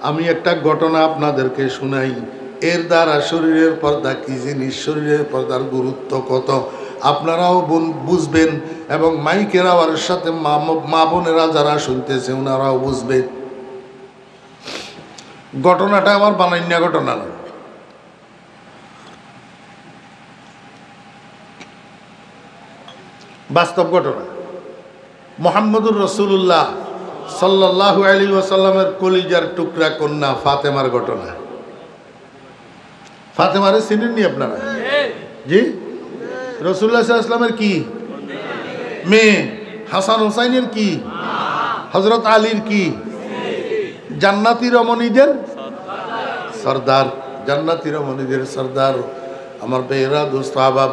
আমি একটা ঘটনা আপনাদেরকে শুনাই, এর দ্বারা শরীরের পর্দা কি জিনিস, শরীরের পর্দার গুরুত্ব কত আপনারাও বুঝবেন, এবং মাইকের আওয়াজের সাথে মা বোনেরা যারা শুনতেছে ওনারাও বুঝবে। ঘটনাটা আমার বানাইনা ঘটনা না, বাস্তব ঘটনা। মুহাম্মদুর রাসূলুল্লাহ সাল্লাল্লাহু আলাইহি ওয়াসাল্লামের কলিজার টুকরা কন্যা ফাতেমার ঘটনা। ফাতেমারে চিনেননি আপনারা? জি, রাসূলুল্লাহ সাল্লাল্লাহু আলাইহি ওয়াসাল্লামের কি মেয়ে, হাসান হুসাইনের কি, হযরত আলীর কি, জান্নাতি রমণীদের সরদার, জান্নাতি রমণীদের সরদার। আমার বেহরা দোস্ত আহবাব,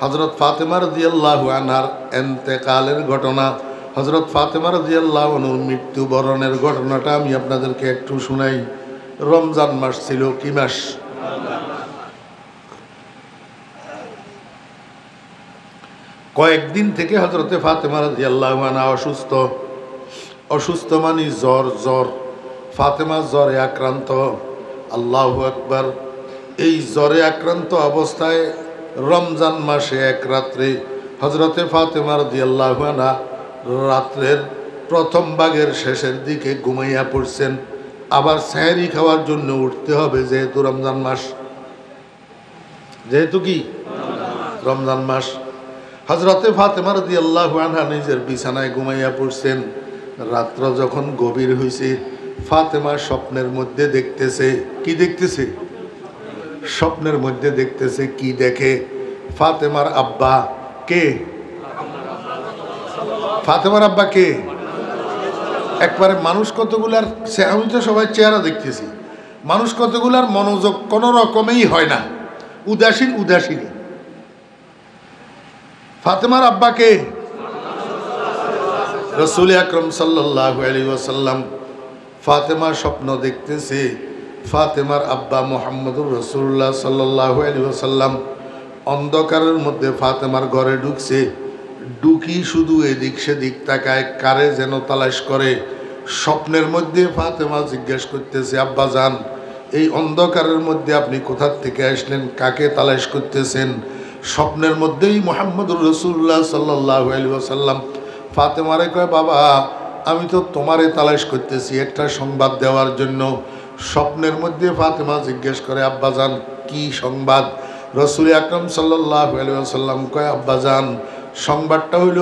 হযরত ফাতেমা রাদিয়াল্লাহু আনহার ইন্তেকালের ঘটনা, হযরত ফাতেমা রাদিয়াল্লাহু আনহার মৃত্যুবরণের ঘটনাটা আমি আপনাদেরকে একটু শুনাই। রমজান মাস ছিল, কি মাস? কয়েকদিন থেকে হযরতে ফাতেমা রাদিয়াল্লাহু আনহা অসুস্থ। অসুস্থ মানে জ্বর, জ্বর। ফাতেমা জ্বরে আক্রান্ত। আল্লাহু আকবার। এই জ্বরে আক্রান্ত অবস্থায় রমজান মাসে এক রাত্রে হযরতে ফাতেমা রাদিয়াল্লাহু আনহা রাত্রের প্রথম ভাগের শেষের দিকে ঘুমাইয়া পড়ছেন। আবার সেহরি খাওয়ার জন্য উঠতে হবে, যেহেতু রমজান মাস, যেহেতু কি রমজান মাস। হযরতে ফাতেমা রাদিয়াল্লাহু আনহা নিজের বিছানায় ঘুমাইয়া পড়ছেন। রাত্র যখন গভীর হয়েছে, ফাতেমা স্বপ্নের মধ্যে দেখতেছে। কি দেখতেছে? স্বপ্নের মধ্যে দেখতেছে। কি দেখে? ফাতেমার আব্বা কে? ফাতেমার আব্বা কে? একবারে মানুষ কতগুলার, আমি তো সবাই চেহারা দেখতেছি, মানুষ কতগুলার মনোযোগ কোনো রকমেই হয় না, উদাসীন উদাসীনী। ফাতেমার আব্বা কে? রাসূল আকরাম সাল্লাল্লাহু আলাইহি ওয়াসাল্লাম। ফাতেমা স্বপ্ন দেখতেছে ফাতেমার আব্বা মুহাম্মদুর রাসূলুল্লাহ সাল্লাল্লাহু আলাইহি ওয়াসাল্লাম অন্ধকারের মধ্যে ফাতেমার ঘরে ঢুকছে। ঢুকি শুধু এদিক সেদিক তাকায়, কারে যেন তালাশ করে। স্বপ্নের মধ্যে ফাতেমা জিজ্ঞেস করতেছে, আব্বা জান, এই অন্ধকারের মধ্যে আপনি কোথা থেকে আসলেন, কাকে তালাশ করতেছেন? স্বপ্নের মধ্যেই মুহাম্মদুর রাসূলুল্লাহ সাল্লাল্লাহু আলাইহি ওয়াসাল্লাম ফাতেমারে কয়, বাবা আমি তো তোমারে তালাশ করতেছি একটা সংবাদ দেওয়ার জন্য। স্বপ্নের মধ্যে ফাতেমা জিজ্ঞেস করে, আব্বাজান কি সংবাদ? রাসূল আকরাম সাল্লাল্লাহু আলাইহি ওয়াসাল্লাম কয়, আব্বাজান সংবাদটা হইল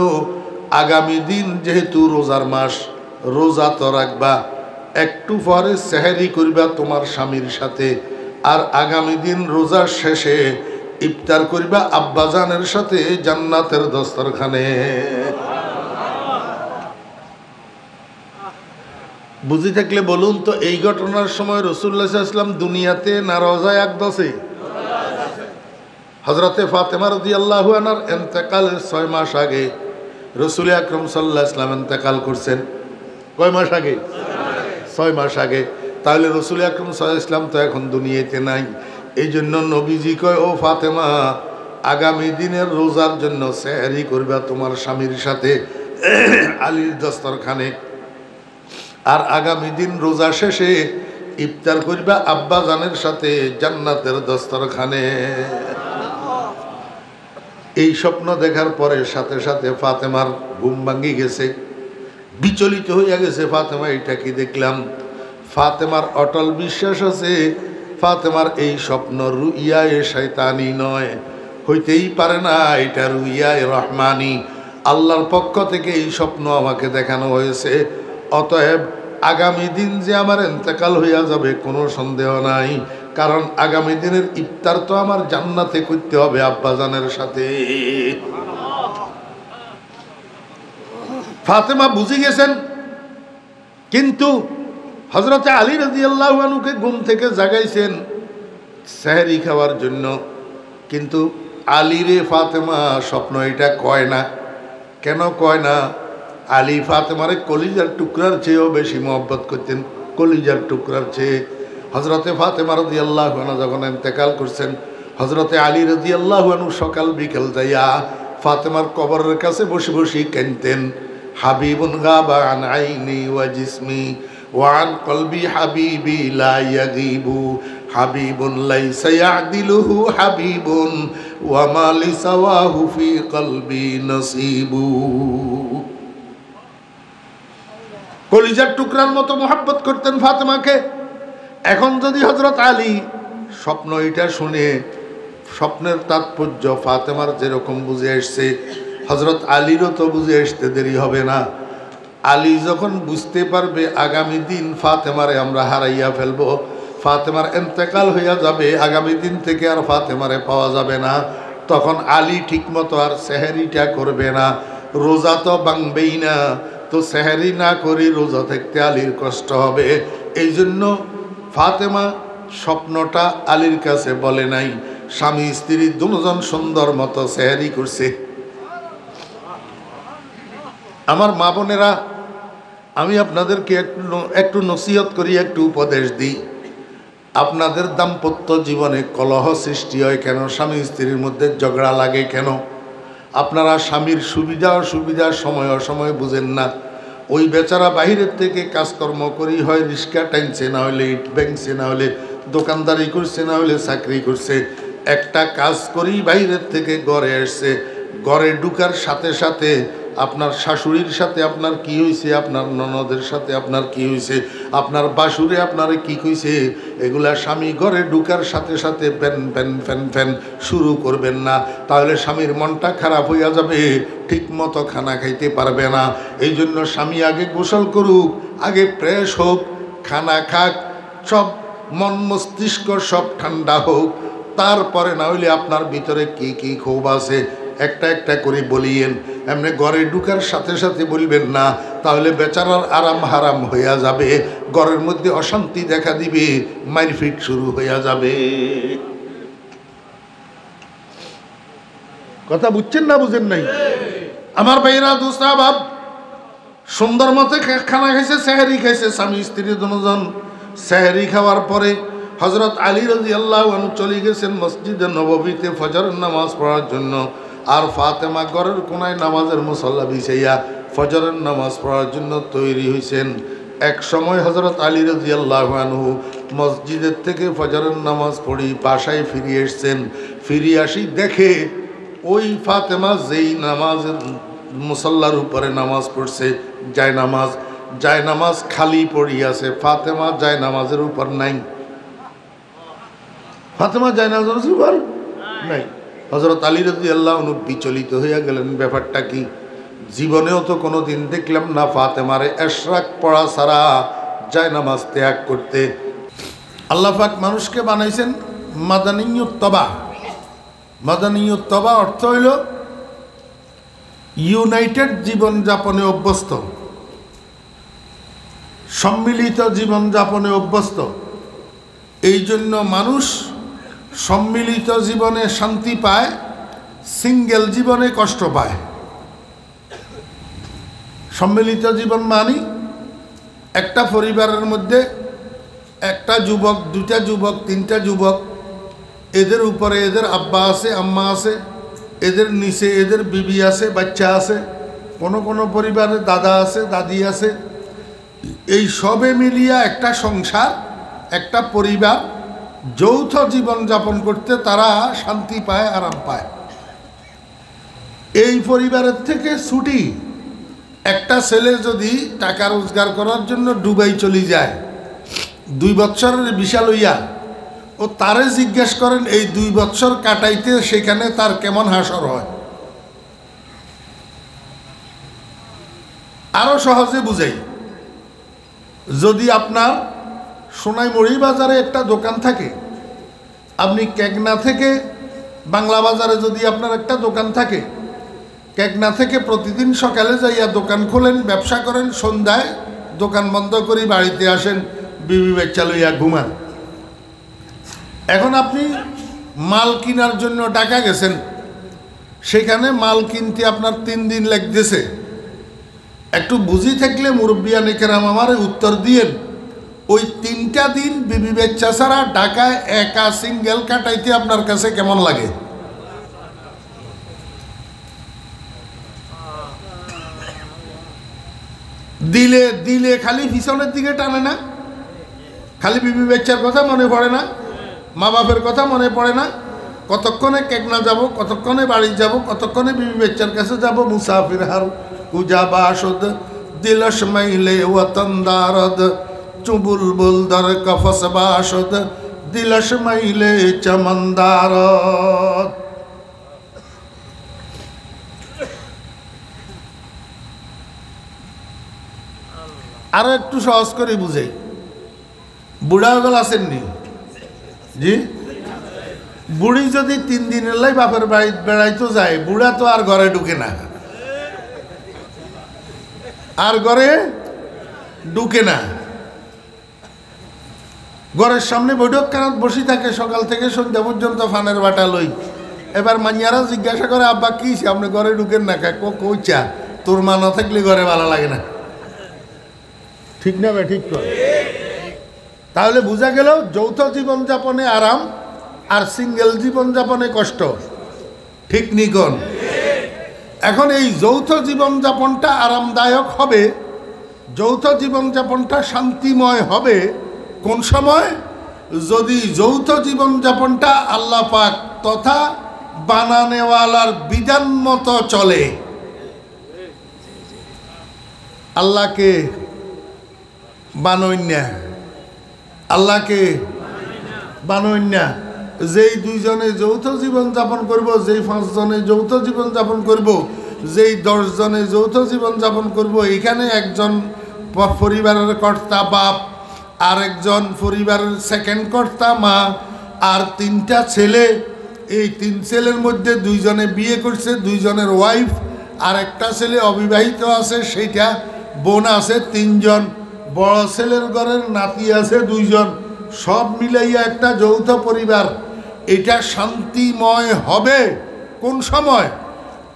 আগামী দিন যেহেতু রোজার মাস, রোজা তো রাখবা, একটু পরে সেহরি করবা তোমার স্বামীর সাথে, আর আগামী দিন রোজার শেষে ইফতার করবা আব্বাজানের সাথে জান্নাতের দস্তরখানে। বুঝি থাকলে বলুন তো, এই ঘটনার সময় রাসূলুল্লাহ সাল্লাল্লাহু আলাইহি ওয়াসাল্লাম দুনিয়াতে না রোজায় আকদসে? হযরতে ফাতেমা রাদিয়াল্লাহু আনহার ইন্তেকালের 6 মাস আগে রাসূল আকরাম সাল্লাল্লাহু আলাইহি ওয়াসাল্লাম ইন্তেকাল করছেন। কয় মাস আগে? 6 মাস আগে। তাহলে রাসূল আকরাম সাল্লাল্লাহু আলাইহি ওয়াসাল্লাম তো এখন দুনিয়াতে নাই। এই জন্য নবীজি কয়, ও ফাতেমা আগামী দিনের রোজার জন্য সেহরি করবা তোমার স্বামীর সাথে আলীর দস্তরখানে, আর আগামী দিন রোজা শেষে ইফতার করবা আব্বা জানের সাথে জান্নাতের দস্তরখানে। এই স্বপ্ন দেখার পরে সাথে সাথে ফাতেমার ঘুম ভাঙি গেছে, বিচলিত হইয়া গেছে। ফাতেমা এটা কি দেখলাম? ফাতেমার অটল বিশ্বাস আছে ফাতেমার এই স্বপ্ন রুইয়ায়ে শয়তানি নয়, হইতেই পারে না, এটা রুইয়ায়ে রহমানি, আল্লাহর পক্ষ থেকে এই স্বপ্ন আমাকে দেখানো হয়েছে। অতএব আগামী দিন যে আমার ইন্তেকাল হইয়া যাবে কোনো সন্দেহ নাই, কারণ আগামী দিনের ইফতার তো আমার জান্নাতে করতে হবে আব্বাজানের সাথে। ফাতেমা বুঝে গেছেন, কিন্তু হযরতে আলী রাদিয়াল্লাহু আনহুকে ঘুম থেকে জাগাইছেন সেহরি খাওয়ার জন্য, কিন্তু আলীরে ফাতেমা স্বপ্ন এটা কয় না। কেন কয় না? আলী ফাতেমারে কলিজার টুকরার চেয়েও বেশি মহব্বত করতেন, কলিজার টুকরার চেয়ে। হযরতে ফাতেমা রাদিয়াল্লাহু আনহা যখন ইন্তেকাল করছেন, হযরতে আলী রাদিয়াল্লাহু আনহু সকাল বিকেল যাইয়া ফাতেমার কবরের কাছে বসে বসে কাঁদতেন। হাবিবুন গাবা আন আইনি ওয়া জিসমি ওয়ান কলবি হাবিবি লা ইয়াগিবু হাবিবুন লাইসা ইয়াদিলুহু হাবিবুন ওয়া মা লিসাওয়াহু ফি কলবি নসিবু। কলিজার টুকরার মতো মোহাব্বত করতেন ফাতেমাকে। এখন যদি হযরত আলী স্বপ্ন এটা শুনে, স্বপ্নের তাৎপর্য ফাতেমার যেরকম বুঝে আসছে, হযরত আলীরও তো বুঝে আসতে দেরি হবে না। আলী যখন বুঝতে পারবে আগামী দিন ফাতেমারে আমরা হারাইয়া ফেলবো, ফাতেমার ইন্তেকাল হইয়া যাবে, আগামী দিন থেকে আর ফাতেমারে পাওয়া যাবে না, তখন আলী ঠিকমতো আর সেহরিটা করবে না, রোজা তো ভাঙবেই না, তো সেহরি না করি রোজা থাকতে আলীর কষ্ট হবে। এই জন্য ফাতেমা স্বপ্নটা আলীর কাছে বলে নাই, স্বামী স্ত্রী দুজন সুন্দর মতো সেহরি করছে। আমার মা বোনেরা, আমি আপনাদেরকে একটু নসিহত করি, একটু উপদেশ দিই। আপনাদের দাম্পত্য জীবনে কলহ সৃষ্টি হয় কেন? স্বামী স্ত্রীর মধ্যে ঝগড়া লাগে কেন? আপনারা স্বামীর সুবিধা অসুবিধা সময় অসময় বুঝেন না। ওই বেচারা বাহিরের থেকে কাজকর্ম করি, হয় রিক্সা টাইনছে, না হলে ইট ব্যাংকছে, না হলে দোকানদারি করছে, না হলে চাকরি করছে, একটা কাজ করি বাইরের থেকে ঘরে আসছে, ঘরে ঢুকার সাথে সাথে আপনার শাশুড়ির সাথে আপনার কি হয়েছে, আপনার ননদের সাথে আপনার কি হয়েছে, আপনার বাসুরে আপনারে কি কইছে, এগুলা স্বামী ঘরে ঢুকার সাথে সাথে ফ্যান ফ্যান ফ্যান ফ্যান শুরু করবেন না, তাহলে স্বামীর মনটা খারাপ হইয়া যাবে, ঠিক মতো খানা খাইতে পারবে না। এই জন্য স্বামী আগে গোসল করুক, আগে ফ্রেশ হোক, খানা খাক, সব মন মস্তিষ্ক সব ঠান্ডা হোক, তারপরে না হইলে আপনার ভিতরে কি কি ক্ষোভ আছে একটা একটা করে বলিয়েন। এমনি ঘরে ঢুকার সাথে সাথে বলবেন না, তাহলে বেচারার আরাম হারাম হইয়া যাবে, ঘরের মধ্যে অশান্তি দেখা দিবে, মারপিট শুরু হইয়া যাবে। কথা বুঝছেন না বুঝেন নাই? আমার ভাইরা দোস্ত বাপ সুন্দর মতে খানা খাইছে, সেহরি খাইছে স্বামী স্ত্রী দুজন। সেহরি খাওয়ার পরে হযরত আলী রাদিয়াল্লাহু আনহু চলে গেছেন মসজিদে নববীতে ফজরের নামাজ পড়ার জন্য, আর ফাতেমা ঘরের কোনায় নামাজের মুসল্লা বিছাইয়া ফজরের নামাজ পড়ার জন্য তৈরি হয়েছেন। এক সময় হযরত আলী রাদিয়াল্লাহু আনহু মসজিদের থেকে ফজরের নামাজ পড়ি বাসায় ফিরে এসেছেন। ফিরে আসি দেখে ওই ফাতেমা যেই নামাজের মুসল্লার উপরে নামাজ পড়ছে, যায় নামাজ খালি পড়িয়াছে, ফাতেমা যায় নামাজের উপর নাই। ফাতেমা যায় নামাজের উপর নাই। হযরত আলী রাদিয়াল্লাহু আনহু বিচলিত হইয়া গেলেন, ব্যাপারটা কি? জীবনেও তো কোনো দিন দেখলাম না ফাতেমারে ইশরাক পড়া ছাড়া যায় নামাজ ত্যাগ করতে। আল্লাহ পাক মানুষকে বানাইছেন মাদানিয়্যুত তবা। মাদানিয়্যুত তবা অর্থ হইল ইউনাইটেড জীবনযাপনে অভ্যস্ত, সম্মিলিত জীবনযাপনে অভ্যস্ত। এই জন্য মানুষ সম্মিলিত জীবনে শান্তি পায়, সিঙ্গেল জীবনে কষ্ট পায়। সম্মিলিত জীবন মানে একটা পরিবারের মধ্যে একটা যুবক, দুটা যুবক, তিনটা যুবক, এদের উপরে এদের আব্বা আছে, আম্মা আছে, এদের নিচে এদের বিবি আছে, বাচ্চা আছে, কোনো কোনো পরিবারে দাদা আছে, দাদি আছে। এই সবে মিলিয়া একটা সংসার, একটা পরিবার, যৌথ জীবন যাপন করতে তারা শান্তি পায়, আরাম পায়। এই পরিবারের থেকে ছুটি একটা ছেলে যদি টাকা রোজগার করার জন্য দুবাই চলে যায় 2 বছরের ভিসা লইয়া, ও তারে জিজ্ঞেস করেন এই 2 বছর কাটাইতে সেখানে তার কেমন হাসর হয়। আরো সহজে বুঝাই, যদি আপনার সোনাইমুড়ি বাজারে একটা দোকান থাকে, আপনি কেকনা থেকে বাংলা বাজারে যদি আপনার একটা দোকান থাকে, কেকনা থেকে প্রতিদিন সকালে যাইয়া দোকান খোলেন, ব্যবসা করেন, সন্ধ্যায় দোকান বন্ধ করে বাড়িতে আসেন, বিবি বাচ্চা লইয়া ঘুমান। এখন আপনি মাল কেনার জন্য ঢাকা গেছেন, সেখানে মাল কিনতে আপনার 3 দিন লাগতেছে। একটু বুঝি থাকলে মুরব্বিয়ানে কেরাম আমারে উত্তর দিয়েন, ওই 3টা দিন বিবি বাচ্চা ছাড়া ঢাকায় একা সিঙ্গেল কাটাইতে আপনার কাছে কেমন লাগে? দিলে দিলে খালি পিছনের দিকে টানে না, খালি বিবি বাচ্চার কথা মনে পড়ে না, মা বাপের কথা মনে পড়ে না, কতক্ষণে কেকনা যাব, কতক্ষণে বাড়ি যাব, কতক্ষণে বিবি বাচ্চার কাছে যাব। মুসাফির হার কুজা বাসদ দিলস মাইলে ওয়াতন দারদ চুবুল বুলদর কফস বাসদ দিলস মাইলে চমনদারদ। আরো একটু সহজ করে বুঝে, বুড়া গল আসেননি জি, বুড়ি যদি 3 দিনের লাই বাপের বাড়ি বেড়াইতে যায়, বুড়া তো আর ঘরে ঢুকে না, আর ঘরে ঢুকে না, ঘরের সামনে বৈঠক কারণ বসে থাকে সকাল থেকে সন্ধ্যা পর্যন্ত ফানের বাটা লই। এবার মাইয়ারা জিজ্ঞাসা করে আব্বা কি আপনি ঘরে ঢুকেন না, কইচা তোর মা না থাকলে ঘরে ভালো লাগে না। ঠিক না ভাই? ঠিক করে তাহলে বোঝা গেল যৌথ জীবনযাপনে আরাম আর সিঙ্গেল জীবনযাপনে কষ্ট। ঠিক নিগন? এখন এই যৌথ জীবনযাপনটা আরামদায়ক হবে, যৌথ জীবনযাপনটা শান্তিময় হবে কোন সময়? যদি যৌথ জীবনযাপনটা আল্লাহ পাক তথা বানানেওয়ালার বিধান মতো চলে। আল্লাহকে বানইন্যা, আল্লাহকে বানইন্যা, যেই 2 জনে যৌথ জীবনযাপন করব, যেই 5 জনে যৌথ জীবনযাপন করব, যেই 10 জনে যৌথ জীবনযাপন করব, এখানে একজন পরিবারের কর্তা বাপ, আর একজন পরিবারের সেকেন্ড কর্তা মা, আর 3টা ছেলে। এই 3 ছেলের মধ্যে 2 জনে বিয়ে করছে, 2 জনের ওয়াইফ, আর একটা ছেলে অবিবাহিত আছে, সেইটা বোন আছে 3 জন, বড় ছেলের ঘরের নাতি আছে 2 জন, সব মিলাইয়া একটা যৌথ পরিবার। এটা শান্তিময় হবে কোন সময়?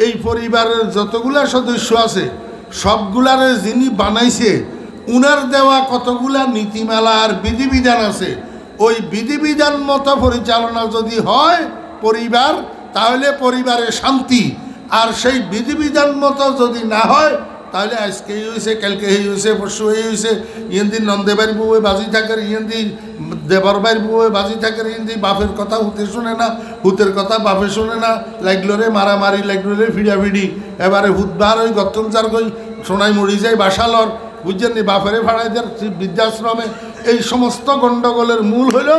এই পরিবারের যতগুলা সদস্য আছে সবগুলারে যিনি বানাইছে উনার দেওয়া কতগুলা নীতিমালা আর বিধিবিধান আছে, ওই বিধিবিধান মতো পরিচালনা যদি হয় পরিবার, তাহলে পরিবারে শান্তি। আর সেই বিধিবিধান মতো যদি না হয়, তাহলে আজকে এই হয়েছে, কালকে এই হয়েছে, পরশু এই হয়েছে, ইয়েন্দি নন্দেবাড়ি বউয়ে বাজি থাকার, ইয়েন্দি দেবর বাড়ির বউয়ে বাজি থাকার, ইয়েন্দি বাপের কথা হুতে শুনে না, হুতের কথা বাপে শুনে না, লাগলো রে মারামারি, লাগলো রে ফিডাফিডি, এবারে হুতবার ওই গত্তনচার কই সোনাই মরি যায় বাসালর, বুঝছেন নি, বাপেরে ভাড়াই দেয় বৃদ্ধাশ্রমে। এই সমস্ত গণ্ডগোলের মূল হইল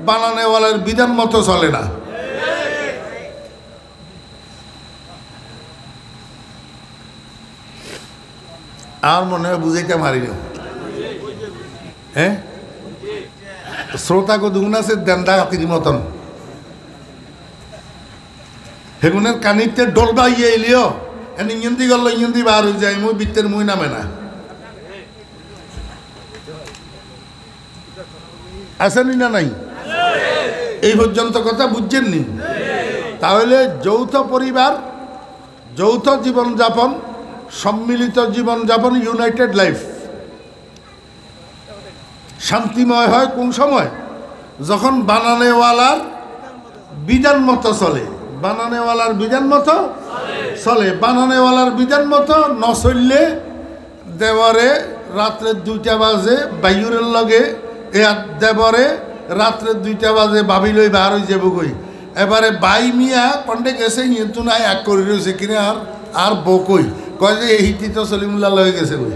বানানেওয়ালার বিধান মতো চলে না। আর মনে হয় বুঝাইতে মারি না। হ্যাঁ, শ্রোতাকে দুগুণ আছে দেন্দা হাতির মতন, হেগুনের কানিতে ডলবা ইয়ে এলিও ইঞ্জি গেল, ইঞ্জি বার হয়ে যায়, মই বৃত্তের মই নামে না। আসেনি না নাই? এই পর্যন্ত কথা বুঝছেন নি? তাহলে যৌথ পরিবার, যৌথ জীবনযাপন, সম্মিলিত জীবনযাপন, ইউনাইটেড লাইফ শান্তিময় হয় কোন সময়? যখন বানানেওয়ালার বিধান মতো চলে। বানানেওয়ালার বিধান মতো চলে। বানানেওয়ালার বিধান মতো ন চললে দেবরে রাত্রে 2টা বাজে বায়ুরের লগে, দেবরে রাত্রে 2টা বাজে ভাবি লই বার হয়ে যাব কই। এবারে বাই মিয়া কন্টে গেছে, কিন্তু নাই এক করে রয়েছে কিনে আর বকই কয় যে এই হিতি তো সলিমুল্লাহ লয়ে গেছে কই।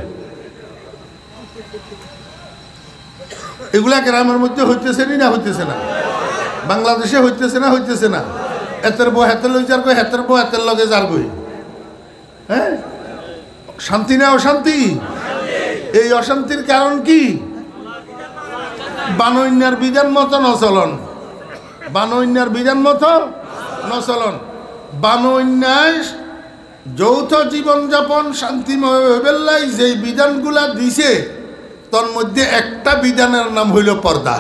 এগুলা গ্রামের মধ্যে হইতেছে না হইতেছে না? বাংলাদেশে হইতেছে না হইতেছে না? এতের বউ হাতের লই যার কই, হাতের বউ হাতের লগে যার কই। হ্যাঁ, শান্তি না অশান্তি? এই অশান্তির কারণ কি? বানইন্যার বিধান মতো নচলন। বানইন্যার বিধান মতো নচলন। বানইন্যায় যৌথ জীবনযাপন শান্তিময় বেল্লাই যেই বিধানগুলা দিছে, তোর মধ্যে একটা বিধানের নাম হইল পর্দা।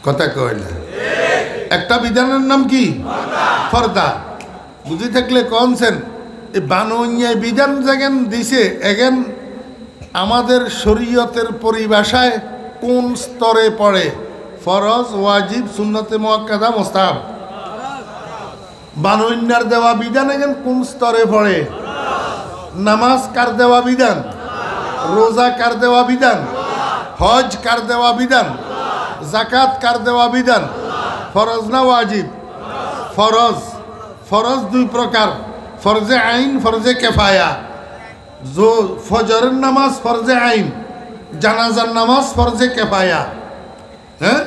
কথা কয় না? একটা বিধানের নাম কি? পর্দা। বুঝি থাকলে কনছেন এই বানইন্যায় বিধান যেগেন দিছে, এগেন আমাদের শরীয়তের পরিভাষায় কোন স্তরে পড়ে? ফরজ, ওয়াজিব, সুন্নতে মুআক্কাদা, মুস্তাহাব। বানইন্যার দেওয়া বিধান এগেন কোন স্তরে পড়ে? নামাজ কার দেওয়া বিধান? রোজা কার দেওয়া বিধান? হজ কার দেওয়া বিধান? জাকাত কার দেওয়া বিধান? ফরজ না ওয়াজিব? ফরজ। ফরজ দুই প্রকার, ফরজে আইন, ফরজে কেফায়া। ফজরের নামাজ ফরজে আইন, জানাজার নামাজ ফরজে কেফায়া। হ্যাঁ,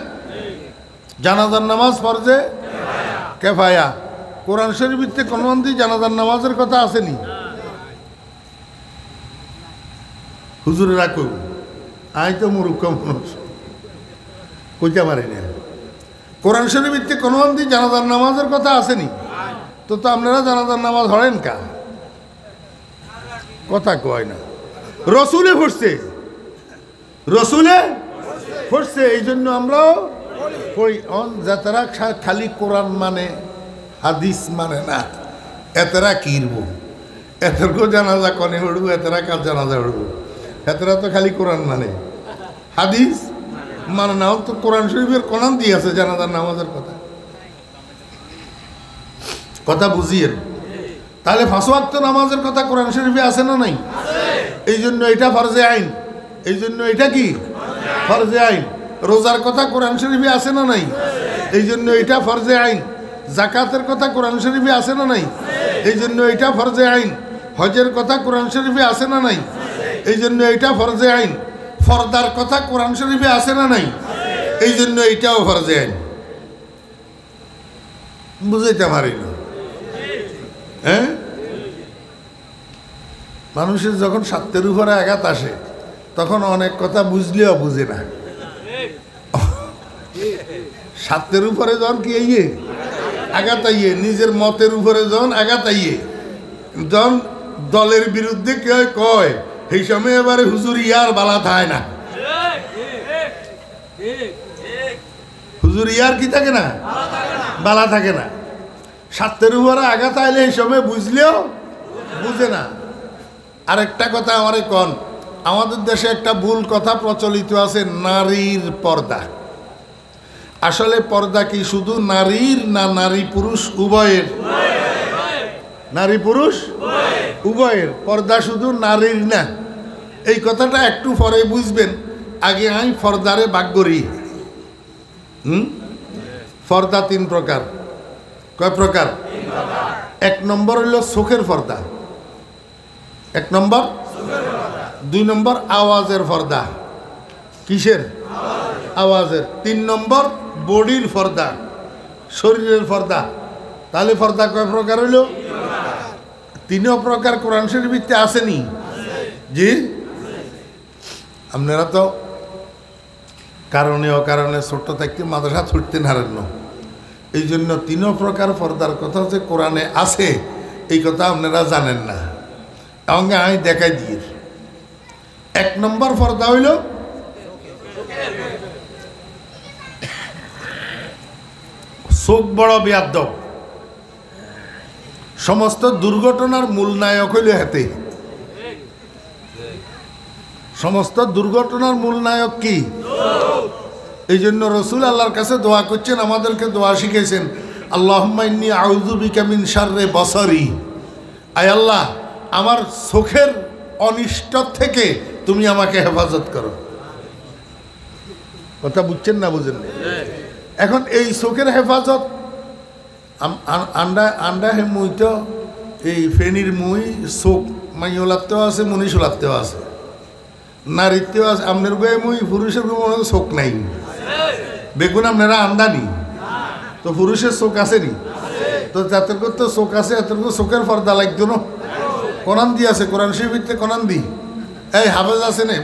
জানাজার নামাজ ফরজে কেফায়া। কোরআন শরীফে কোন মন্দি জানাজার নামাজের কথা আসেনি? হুজুরে রাখুন, আই তো মূর্খ মানুষ, কইতে পারি না। কোরআন শরীফে কোন মন্দি জানাজার নামাজের কথা আসেনি? তো আপনারা জানাজার নামাজ হরেন কা? কথা কয় না। রসুলে পড়ছে, রসুলে পড়ছে, এই জন্য আমরাও পড়ি। যাতারা খালি কোরআন মানে, হাদিস মানে না, এতেরা কিরব, এতেরকেও জানাজা কনে উঠবো, এতেরা কাল জানাজা উঠবো। এতেরা তো খালি কোরআন মানে, হাদিস মানে না। তো কোরআন শরীফের কোরআন দিয়ে আছে জানাজার নামাজের কথা। কথা বুঝিয়েন। তাহলে 5 ওয়াক্ত নামাজের কথা কোরআন শরীফে আছে না নাই? এই জন্য এটা ফরজে আইন, এই জন্য এটা কি ফরজে আইন। রোজার কথা কোরআন শরীফে আছে না নাই? এই জন্য এটা ফরজে আইন। জাকাতের কথা কোরআন শরীফে আছে না নাই? এই জন্য এটা ফরজে আইন। হজের কথা কোরআন শরীফে আছে না নাই? এই জন্য এটা ফরজে আইন। ফরদার কথা কোরআন শরীফে আছে না নাই? এই জন্য এটাও ফরজে আইন। বুঝাইতে পারি না। হ্যাঁ, মানুষের যখন স্বার্থের উপরে আঘাত আসে তখন অনেক কথা বুঝলেও বুঝে না। স্বার্থের উপরে যখন কি আইয়ে আঘাত আইয়ে, নিজের মতের উপরে যখন আঘাত আইয়ে, যখন দলের বিরুদ্ধে কেউ কয়, সেই সময় এবারে হুজুর ইয়ার বালা থাকে না। হুজুর ইয়ার কি থাকে না? বালা থাকে না। স্বার্থের উপরে আঘাত আইলে এই সময় বুঝলেও বুঝে না। আরেকটা কথা আমারে কন, আমাদের দেশে একটা ভুল কথা প্রচলিত আছে, নারীর পর্দা। আসলে পর্দা কি শুধু নারীর না নারী পুরুষ উভয়ের? নারী পুরুষ উভয়ের। পর্দা শুধু নারীর না, এই কথাটা একটু পরে বুঝবেন। আগে আমি পর্দারে ভাগ করি। পর্দা 3 প্রকার। কয় প্রকার? 1 নম্বর হইল চোখের পর্দা, 1 নম্বর। 2 নম্বর আওয়াজের পর্দা। কিসের? আওয়াজের। 3 নম্বর বডির পর্দা, শরীরের পর্দা। তাহলে পর্দা কয় প্রকার হইল? 3 প্রকার কোরআন শরীফে আসেনি? জি, আপনারা তো কারণে অকারণে ছোট্ট থাকতে মাদ্রাসা ছুটতে নারেন না। এই জন্য 3 প্রকার পর্দার কথা যে কোরআনে আছে এই কথা আপনারা জানেন না। আমাকে আমি দেখাই দিয়ে। 1 নম্বর পর্দা হইল চোখ বড় বেয়াদব। সমস্ত দুর্ঘটনার মূল নায়ক হইল হাতে। সমস্ত দুর্ঘটনার মূল নায়ক কি? এই জন্য রসুল আল্লাহর কাছে দোয়া করছেন, আমাদেরকে দোয়া শিখেছেন, আল্লাহুম্মা ইন্নী আউযু বিকা মিন শাররি বসরি। আয় আল্লাহ, আমার চোখের অনিষ্ট থেকে তুমি আমাকে হেফাজত করো। কথা বুঝছেন না বুঝেন? এখন এই চোখের হেফাজত আন্ডা হে মুই তো এই ফেনির মুই চোখ মাইওলাতেও আছে, মনীষলাতেও আছে, নারীতেও আছে। আপনার গায়ে মুই পুরুষের মনে চোখ নাই। বেগুন আপনারা আমদানি তো পুরুষের চোখ আছে নি? তো যাদের তো চোখ আছে এত চোখের পর্দা লাগতো না। কোরআন দি আছে, কোরআন শরীফে কোরআন দি। এই হাফেজ আছে নে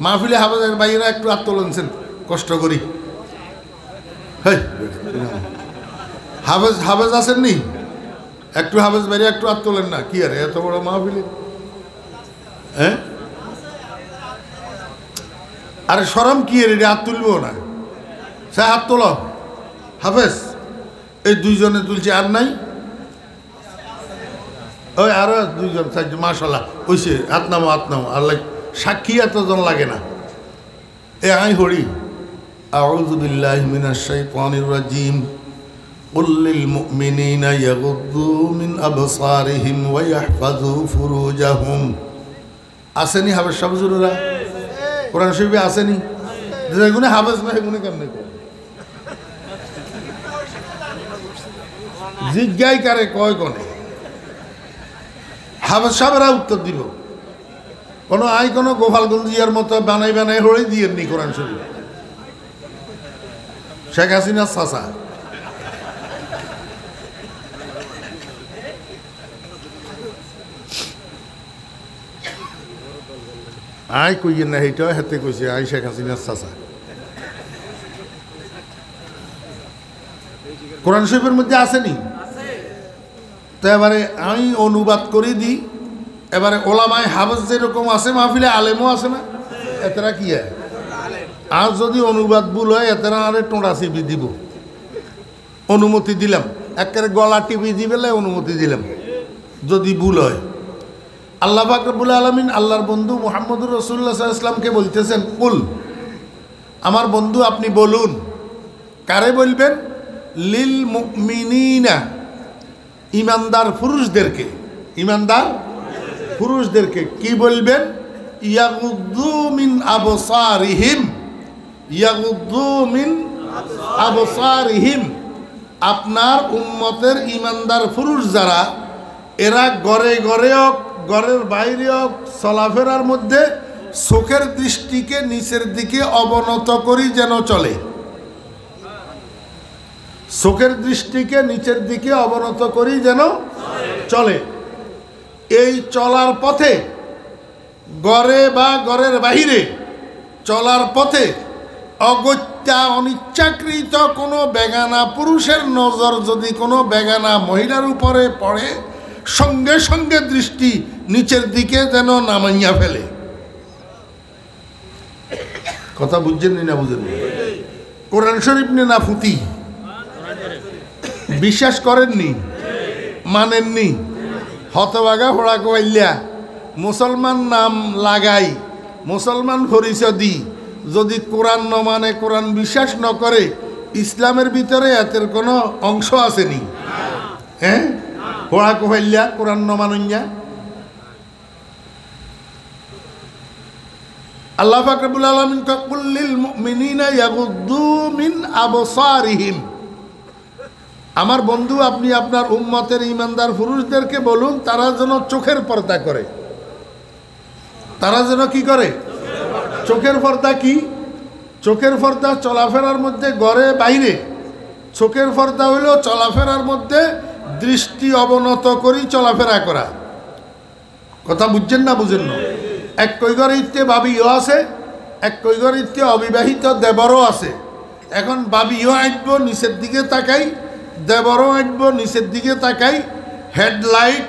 মাহফিলে, হাফেজের বাইরা একটু আত্মলনছেন কষ্ট করি। হাফেজ হাফেজ আছেন নি? একটু হাফেজ বাইরে একটু হাত তোলেন না। কি আরে এত বড় মাহফিলে? হ্যাঁ, আরে শরম কি রে, হাত তুলবো না? সে হাত তোল। হাফেজ এই 2 জনে তুলছে, আর নাই? ওই আরো 2 জন 4 জন, মাশাআল্লাহ ওইসে হাত নামো, হাত নামো। আর সাক্ষী এতজন লাগে না। এ আই হরি আউযু বিল্লাহি মিনাশ শাইতানির রাজিম قل للمؤمنين يغضوا من أبصارهم ويحفظوا فروجهم আসেনি হাফেজ সাহেবরা কোরআন শরীফে আসেনি যেগুলো হাফেজ না সেগুলো কেমনে করে জিজ্ঞাই কারে কয় কোনে হাফেজ সাহেবরা উত্তর দিব কোনো কোনো গোপালগঞ্জিয়ার মতো বানাই বানাই হয়ে দিয়ে নি কোরআন শরীফ শেখ হাসিনার চাচা কইয়েন না এইটাও হাতে কইছে শেখ হাসিনার চাচা কোরআন শরীফের মধ্যে আসেনি তো এবারে আমি অনুবাদ করে দিই এবারে ওলামায় হাফেজ যেরকম আছে মাহফিলে আলেমও আছে না এতরা কি আর যদি অনুবাদ ভুল হয় এতরা আরে টোঁড়া চিপি দিব অনুমতি দিলাম একেবারে গলা টিপি দিবেলে অনুমতি দিলাম যদি ভুল হয় আল্লাহ পাক রব্বুল আলামিন আল্লাহর বন্ধু মুহাম্মদুর রাসূলুল্লাহ সাল্লাল্লাহু আলাইহি ওয়াসাল্লামকে বলতেছেন কুল আমার বন্ধু আপনি বলুন কারে বলবেন লিল মুমিনিনা ঈমানদার পুরুষদেরকে ঈমানদার পুরুষদেরকে কি বলবেন ইয়াগুদ্দু মিন আবসারিহিম ইয়াগুদ্দু মিন আবসারিহিম আপনার উম্মতের ঈমানদার পুরুষ যারা এরা ঘরে ঘরে হোক ঘরের বাইরে হোক চলাফেরার মধ্যে চোখের দৃষ্টিকে নিচের দিকে অবনত করি যেন চলে চোখের দৃষ্টিকে নিচের দিকে অবনত করি যেন চলে এই চলার পথে ঘরে বা ঘরের বাহিরে চলার পথে অগত্যা অনিচ্ছাকৃত কোনো বেগানা পুরুষের নজর যদি কোনো বেগানা মহিলার উপরে পড়ে সঙ্গে সঙ্গে দৃষ্টি নিচের দিকে যেন নামাইয়া ফেলে কথা বুঝছেন না বুঝেন কোরআন শরীফ নিয়ে না ফুতি বিশ্বাস করেননি মানেননি হতবাগা হোড়া কইল্যা মুসলমান নাম লাগাই মুসলমান পরিচয় দি যদি কোরআন ন মানে কোরআন বিশ্বাস ন করে ইসলামের ভিতরে এতের কোনো অংশ আসেনি হ্যাঁ হোড়া কইল্যা কোরআন ন মানুইয়া আল্লাহ পাক রব্বুল আলামিন কুল লিল মুমিনিনা ইয়াগুদ্দু মিন আবসারিহিম আমার বন্ধু আপনি আপনার উম্মতের ঈমানদার পুরুষদেরকে বলুন তারা যেন চোখের পর্দা করে তারা যেন কি করে চোখের পর্দা কি চোখের পর্দা চলাফেরার মধ্যে ঘরে বাইরে চোখের পর্দা হইল চলাফেরার মধ্যে দৃষ্টি অবনত করি চলাফেরা করা কথা বুঝছেন না বুঝেন না এক কৈগরিত্যে বাবিও আছে এক কৈগরিত্যে অবিবাহিত দেবরও আছে এখন বাবিও আঁটব নিচের দিকে তাকাই দেবরও আঁটব নিচের দিকে তাকাই হেডলাইট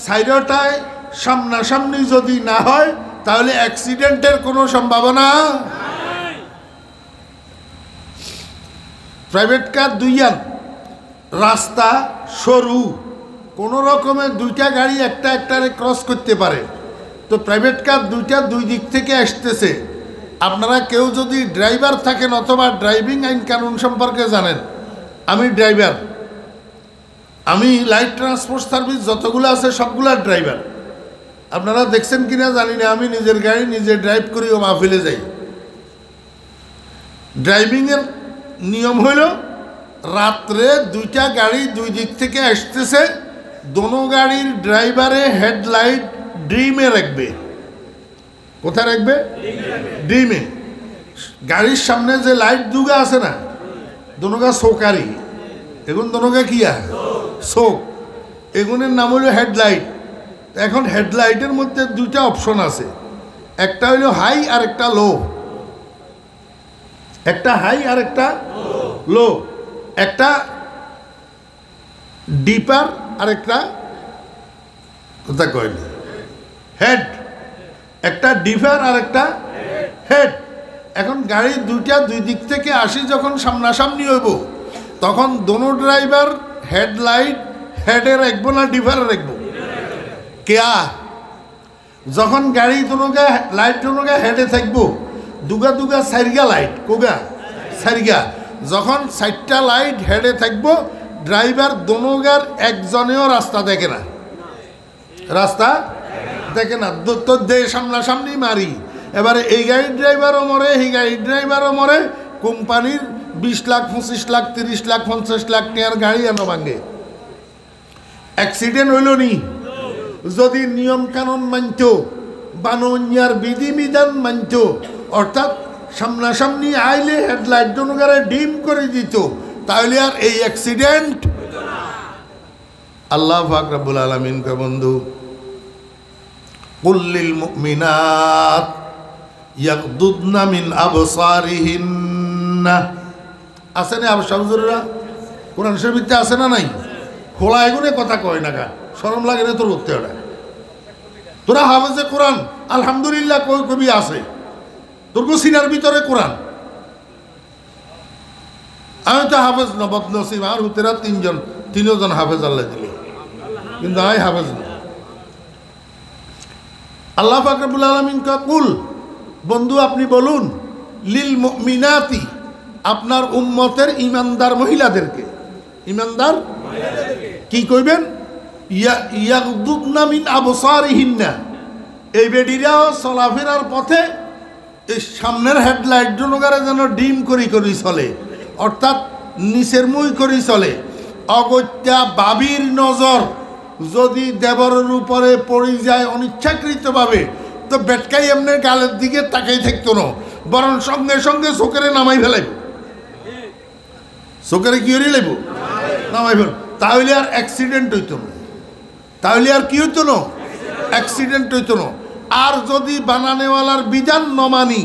সাইডটায় সামনাসামনি যদি না হয় তাহলে অ্যাক্সিডেন্টের কোনো সম্ভাবনা প্রাইভেট কার দুইয়ান রাস্তা সরু কোনো রকমের দুইটা গাড়ি একটা একটারে ক্রস করতে পারে তো প্রাইভেট কার দুইটা দুই দিক থেকে আসতেছে আপনারা কেউ যদি ড্রাইভার থাকেন অথবা ড্রাইভিং আইন কানুন সম্পর্কে জানেন আমি ড্রাইভার আমি লাইট ট্রান্সপোর্ট সার্ভিস যতগুলো আছে সবগুলার ড্রাইভার আপনারা দেখছেন কিনা জানি না আমি নিজের গাড়ি নিজে ড্রাইভ করি ও মাহফিলে যাই ড্রাইভিংয়ের নিয়ম হইল রাত্রে দুইটা গাড়ি দুই দিক থেকে আসতেছে দোনো গাড়ির ড্রাইভারে হেডলাইট ড্রিমে রাখবে কোথায় রাখবে ড্রিমে গাড়ির সামনে যে লাইট দুগা আছে না দোনোগা চৌকারি এখন দোনোগা কিয়া চোখ এগুনের নাম হইল হেডলাইট এখন হেডলাইটের মধ্যে দুইটা অপশন আছে একটা হইল হাই আর একটা লো একটা হাই আর একটা লো একটা ডিপার আর একটা কথা কয়নি হেড একটা ডিপার আর একটা হেড এখন গাড়ি দুইটা দুই দিক থেকে আসি যখন সামনাসামনি হইব তখন দোনো ড্রাইভার হেডলাইট হেডে রাখবো না ডিপারে রাখবো কেয়া যখন গাড়ি দোনোগা লাইট দোনোগা হেডে থাকবো দুগা দুগা সাইরগা লাইট কোগা সাইরগা যখন 4টা লাইট হেডে থাকবো ড্রাইভার দোনোগার একজনেও রাস্তা দেখে না, রাস্তা দেখে না, তো সামনাসামনি মারি। এবারে এই গাড়ির ড্রাইভারও মরে, এই গাড়ির ড্রাইভারও মরে, কোম্পানির 20 লাখ 25 লাখ 30 লাখ 50 লাখ টাকার গাড়ি এনে ভাঙে। অ্যাক্সিডেন্ট হইল নি? যদি নিয়ম কানুন মানত, বাননিয়ার বিধিবিধান মানত, অর্থাৎ সামনাসামনি আইলে হেডলাইট দোনোগারে ডিম করে দিত, তাহলে আর এই অ্যাক্সিডেন্ট। আল্লাহ পাক রব্বুল আলামিন কে বন্ধু কুল লিল মুমিনাত ইয়াগদুদনা মিন আবসারিহিন্না, আছে না আবসার হুজুররা? কোরআন শরীফে আছে না নাই? খোলা এগুনে কথা কয় না, শরম লাগে না তোর উঠতে? ওটা তোরা হাফেজে কোরআন আলহামদুলিল্লাহ কই কবি আছে, তোর সিনার ভিতরে কোরআন। আমি তো হাফেজ না, বদনসিব, আর হুতেরা তিনজন হাফেজ আল্লাহ দিল, কিন্তু আমি হাফেজ না। আল্লাহ পাক রব্বুল আলামিন কুল, বন্ধু আপনি বলুন, লিল মুমিনাতি, আপনার উম্মতের ইমানদার মহিলাদেরকে, ইমানদার কি কইবেন? ইয়াগদুদনা মিন আবসারিহিন্না, এই বেডিরাও চলাফেরার পথে এই সামনের হেডলাইট জনগারে যেন ডিম করি করি চলে, অর্থাৎ নিচের মুই করি চলে। অগত্যা বাবির নজর যদি দেবরের উপরে পড়ে যায় অনিচ্ছাকৃতভাবে, তো বেটকাই এমনি গালের দিকে তাকাই থাকতো না, বরং সঙ্গে সঙ্গে চোখেরে নামাই ফেলাইব। চোখেরে কি হয়ে লাইব? নামাই ফেল। তাহলে আর অ্যাক্সিডেন্ট হইতো না, তাহলে আর কি হইতো না? অ্যাক্সিডেন্ট হইতো না। আর যদি বানানেওয়ালার বিধান ন মানি,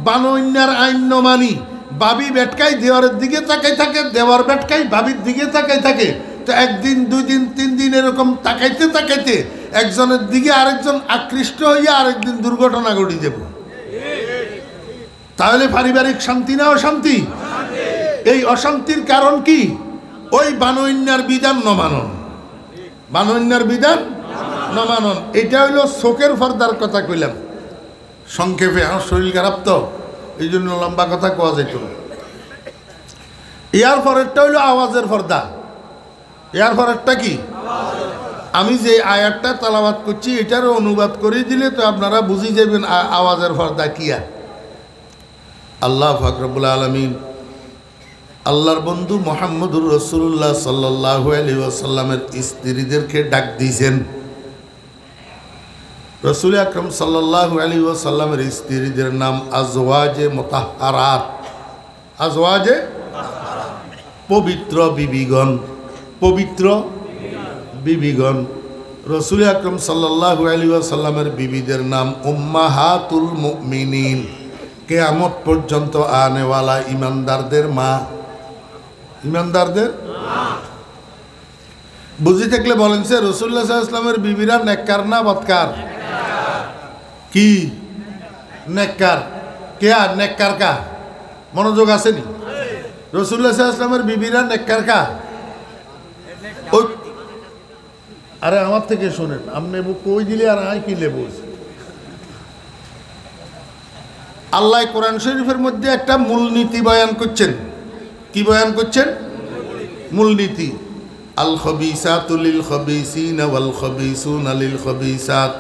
বানন্যার আইন ন মানি, বাবি বেটকাই দেওয়ারের দিকে তাকাই থাকে, দেওয়ার বেটকাই বাবির দিকে তাকাই থাকে, তো একদিন 2 দিন 3 দিন এরকম তাকাইতে তাকাইতে একজনের দিকে আরেকজন আকৃষ্ট হইয়া আরেকদিন দুর্ঘটনা ঘটে যাব। তাহলে পারিবারিক শান্তি না অশান্তি? এই অশান্তির কারণ কি? ওই বানন্যার বিধান ন মানন, বানন্যার বিধান ন মানন। এটা হইল চোখের পর্দার কথা কইলাম সংক্ষেপে, আমার শরীর খারাপ তো এই জন্য লম্বা কথা কোয়া যেত না। ইয়ার পরেরটা হইল আওয়াজের পর্দা। ইয়ার পরেরটা কি? আমি যে আয়াতটা তালাবাত করছি এটারও অনুবাদ করে দিলে তো আপনারা বুঝে যাবেন আওয়াজের পর্দা কিয়া। আল্লাহ পাক রব্বুল আলামিন আল্লাহর বন্ধু মুহাম্মদুর রাসূলুল্লাহ সাল্লাল্লাহু আলাইহি ওয়াসাল্লামের স্ত্রীদেরকে ডাক দিয়েছেন। রাসূল আকরাম সাল্লাল্লাহু আলাইহি ওয়াসাল্লামের স্ত্রীদের নাম আজওয়াজে মুতাহহারাত, আজওয়াজে পবিত্র বিবিগণ, পবিত্র বিবিগণ। রাসূল আকরাম সাল্লাল্লাহু আলাইহি ওয়াসাল্লামের বিবিদের নাম উম্মাহাতুল মুমিনিন, কিয়ামত পর্যন্ত আনেওয়ালা ইমানদারদের মা, ইমানদারদের বুঝি থাকলে বলেন সে রাসূলুল্লাহ সাল্লাল্লাহু আলাইহি ওয়াসাল্লামের বিবিরা নেককার না বদকার? কি নেককার? কে আর নেককার কা? মনোযোগ আসেনি? রাসূলুল্লাহ সাল্লাল্লাহু আলাইহি ওয়াসাল্লামের বিবিরা নেককার কা? ওই আরে আমার থেকে শোনেন, আপনি কই দিলে আর আয় কি লেবু। আল্লাহ কোরআন শরীফের মধ্যে একটা মূলনীতি বয়ান করছেন। কি বয়ান করছেন? মূলনীতি। আল খবিসাতু লিল খবিসিনা ওয়াল খবিসুনা লিল খবিসাত,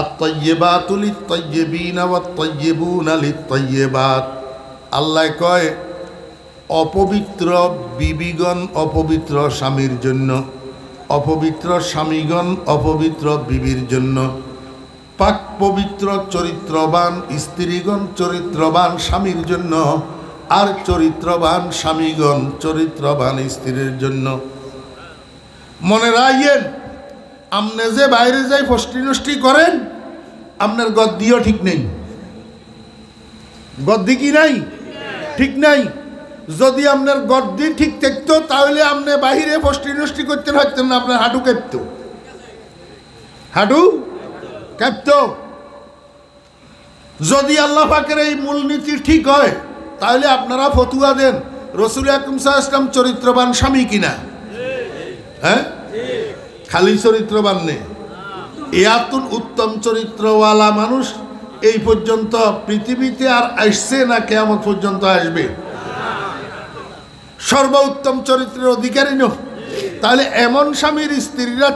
আত-তাইয়্যিবাতু লিত-তাইয়্যিবিনা ওয়াত-তাইয়্যিবুনা লিত-তাইয়্যিবাত। আল্লাহ কয় অপবিত্র বিবিগণ অপবিত্র স্বামীর জন্য, অপবিত্র স্বামীগণ অপবিত্র বিবির জন্য, পাক পবিত্র চরিত্রবান স্ত্রীগণ চরিত্রবান স্বামীর জন্য, আর চরিত্রবান স্বামীগণ চরিত্রবান স্ত্রীর জন্য। মনে রাখেন, আপনি যে বাইরে যাই ফষ্টি নষ্টি করেন, আপনার গদ্দিও ঠিক নেই। গদ্দি কি নাই? ঠিক নাই। যদি আপনার গদ্দি ঠিক থাকতো তাহলে আপনি বাহিরে ফষ্টি নষ্টি করতে পারতেন না, আপনার হাঁটু কাঁপত, হাঁটু কাঁপত। যদি আল্লাহ পাকের এই মূলনীতি ঠিক হয় তাহলে আপনারা ফতুয়া দেন রাসূল আকরাম সাল্লাল্লাহু আলাইহি ওয়াসাল্লাম চরিত্রবান স্বামী কিনা? হ্যাঁ, খালি চরিত্রবান নেই, এয়াতুন উত্তম চরিত্রওয়ালা মানুষ এই পর্যন্ত পৃথিবীতে আর আসছে না, কিয়ামত পর্যন্ত আসবে। সর্বোত্তম চরিত্রের অধিকারী নয়। তাহলে এমন স্বামীর স্ত্রীরা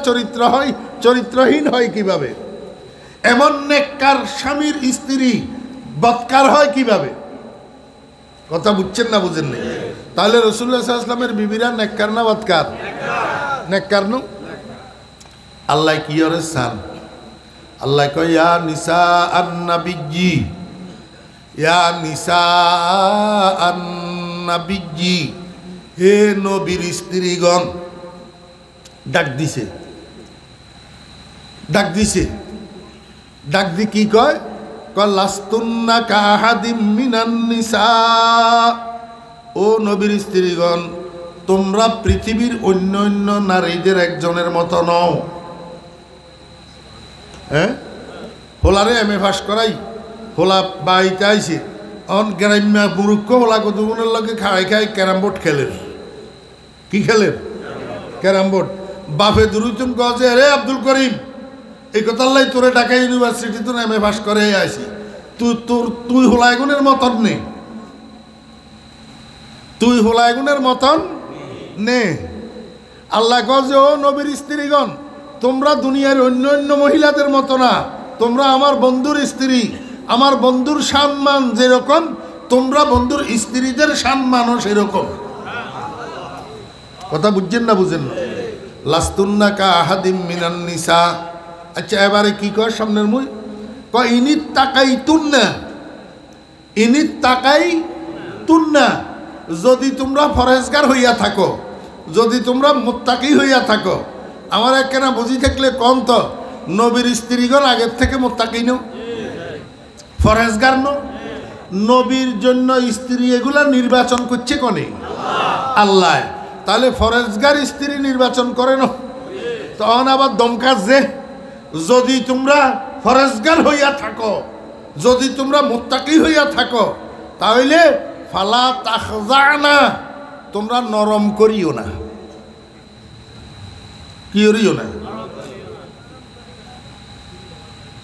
চরিত্রহীন হয় কিভাবে? এমন নেককার স্বামীর স্ত্রী বৎকার হয় কিভাবে? কথা বুঝছেন না বুঝেন না? তাহলে রাসূলুল্লাহ সাল্লাল্লাহু আলাইহি ওয়াসাল্লামের বিবিরা নেককার না বৎকার? নেককার নো। আল্লাহ কি ওরে সান? আল্লাহ কয় ইয়া নিসা আন-নাবিয়্যি, ইয়া নিসা আন-নাবিয়্যি, হে নবীর স্ত্রীগণ। ডাক দিছে, ডাক দিছে, ডাক দি কি কয়? লাস্তুন্না কাহাদিম মিনান নিসা, ও নবীর স্ত্রীগণ, তোমরা পৃথিবীর অন্য অন্য নারীদের একজনের মতো নও। হ্যাঁ, হোলারে এম এ পাস করাই, হোলা বাড়িতে আইছে, অন গ্রাম্য মুরুক্ষ হোলা কতগুণের লগে খাই খাই ক্যারাম বোর্ড খেলেন। কি খেলেন? Carrom board. বাপে দুরুতুম কছে, রে আব্দুল করিম, এই কথাল্লাই তোরে ঢাকা ইউনিভার্সিটি তো এম এ পাস করে আইসি, তুই হোলাইগুনের মতন নে, তুই হোলাইগুনের মতন নে। আল্লাহ কছে, ও নবীর স্ত্রীগণ, তোমরা দুনিয়ার অন্য অন্য মহিলাদের মতো না, তোমরা আমার বন্ধুর স্ত্রী। আমার বন্ধুর সম্মান যেরকম, তোমরা বন্ধুর স্ত্রীদের সম্মানও সেরকম। কথা বুঝছেন না বুঝেন না? লাস্তুন্না কাহাদিম মিনান নিসা। আচ্ছা, এবারে কি কয় সামনের মুই? কয় ইনিত তাকাই তুন্না, ইনিত তাকাই তুন্না, যদি তোমরা ফরেজগার হইয়া থাকো, যদি তোমরা মুত্তাকি হইয়া থাকো। আমার একখানা বুঝি থাকলে কম তো, নবীর স্ত্রীগণ আগের থেকে মুত্তাকি নো, ফরেজগার নো। নবীর জন্য স্ত্রী এগুলা নির্বাচন করছে কনে? আল্লাহ। তাহলে ফরেজগার স্ত্রী নির্বাচন করে না, তখন আবার দমকাজ যে যদি তোমরা ফরেজগার হইয়া থাকো, যদি তোমরা মুত্তাকি হইয়া থাকো, তাহলে ফালা তাখজানা, তোমরা নরম করিও না। কি করিও না?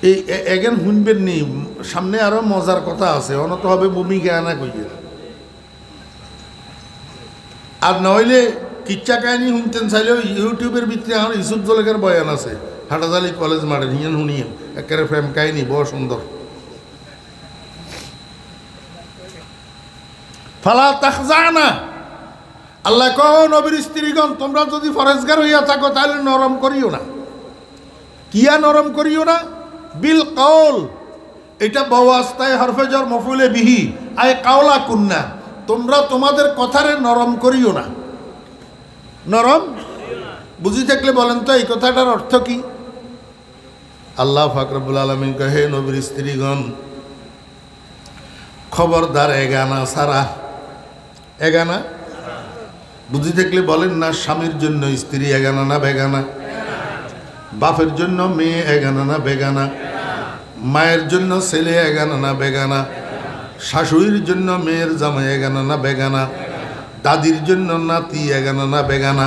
এই এগেন শুনবেন নি, সামনে আরো মজার কথা আছে, অনত হবে ভূমিকা আনা কইয়ে। আর নইলে কিচ্ছা কাহিনী শুনতেন চাইলেও ইউটিউবের ভিতরে আমার ইসুফ জলেকের বয়ান আছে, হাটাজালি কলেজ মাঠে, হিয়ান শুনিয়েন একেবারে প্রেম কাহিনী, বড় সুন্দর। ফালা তাখজানা, আল্লাহ কও নবীর স্ত্রীগণ, তোমরা যদি ফরেজগার হইয়া থাকো তাহলে নরম করিও না। কিয়া নরম করিও না? বিল কাউল, এটা বওয়াস্তায় হরফেজর মফুলে বিহি, আয় কাওলা কুন্না, তোমরা তোমাদের কথারে নরম করিও না। নরম বুঝি থাকলে বলেন তো এই কথাটার অর্থ কি? আল্লাহ পাক রব্বুল আলামিন কহে, হে নবীর স্ত্রীগণ, খবরদার এগানা সারা, এগানা বুঝি থাকলে বলেন না, স্বামীর জন্য স্ত্রী এগানা না বেগানা? বাপের জন্য মেয়ে এগানা না বেগানা? মায়ের জন্য ছেলে এগানা না বেগানা? শাশুড়ির জন্য মেয়ের জামাই এগানা না বেগানা? দাদির জন্য নাতি এগানা না বেগানা?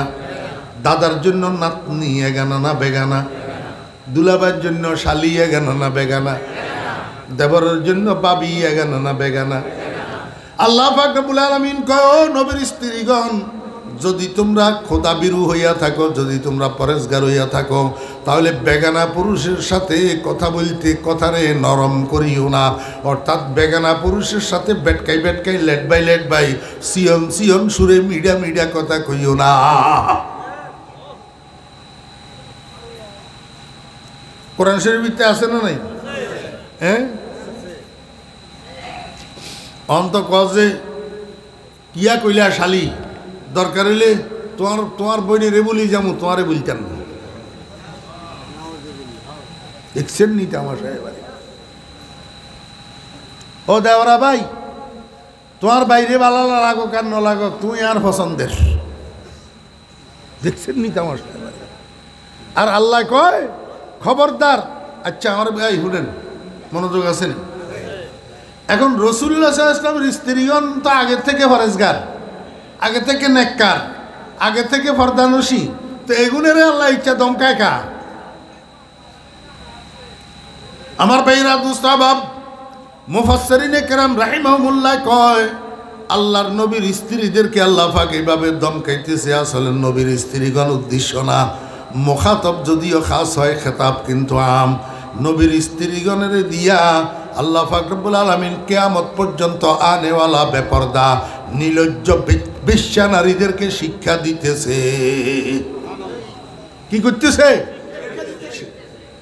দাদার জন্য নাতনি এগানা না বেগানা? দুলাবার জন্য শালি এগানা না বেগানা? দেবরের জন্য বাবি এগানা না বেগানা? আল্লাহ পাক রব্বুল আলামিন কয়, ও নবীর স্ত্রীগণ, যদি তোমরা খোদাবিরু হইয়া থাকো, যদি তোমরা পরেশগার হইয়া থাকো, তাহলে বেগানা পুরুষের সাথে কথা বলতে কথারে নরম করিও না। অর্থাৎ বেগানা পুরুষের সাথে বেটকাই বেটকাই, লেট বাই সিয়ন সিয়ন সুরে মিডিয়া মিডিয়া কথা কইও না। কোরআন শরীফে আছে না নাই? হ্যাঁ, অন্ত কজে কিয়া কইলা শালি, দরকার হইলে তোমার বইনে রে বলি যাবো, তোমারে বলতেন না। দেখছেন নি আমার সাহেব? ও দেওরা ভাই, তোমার বাইরে ভালো লাগো কার ন লাগো, তুমি আর পছন্দের। দেখছেন নি আমার সাহেব? আর আল্লাহ কয়, খবরদার। আচ্ছা আমার ভাই শুনেন, মনোযোগ আছেন? এখন রাসূলুল্লাহ সাল্লাল্লাহু আলাইহি ওয়াসাল্লামের স্ত্রীগণ তো আগের থেকে ফরেজগার, আগে থেকে নেককার, আগে থেকে ফরদানসী, তো এগুনের আল্লাহ ইচ্ছা দমকায় কা? আমার ভাইরা দুস্তাবাব মুফাসসিরিনে কেরাম রাহিমাহুমুল্লাহ কয়, আল্লাহর নবীর স্ত্রীদেরকে আল্লাহ পাক এইভাবে ধমকাইতেছে, আসলে নবীর স্ত্রীগণ উদ্দেশ্য না, মুখাতব যদিও খাস হয়, খেতাব কিন্তু আম। নবীর স্ত্রীগণের দিয়া আল্লাহ পাক রব্বুল আলামিন কিয়ামত পর্যন্ত আনেওয়ালা বেপরদা নির্লজ্জ বেশ্যা নারীদেরকে শিক্ষা দিতেছে। কি করতেছে?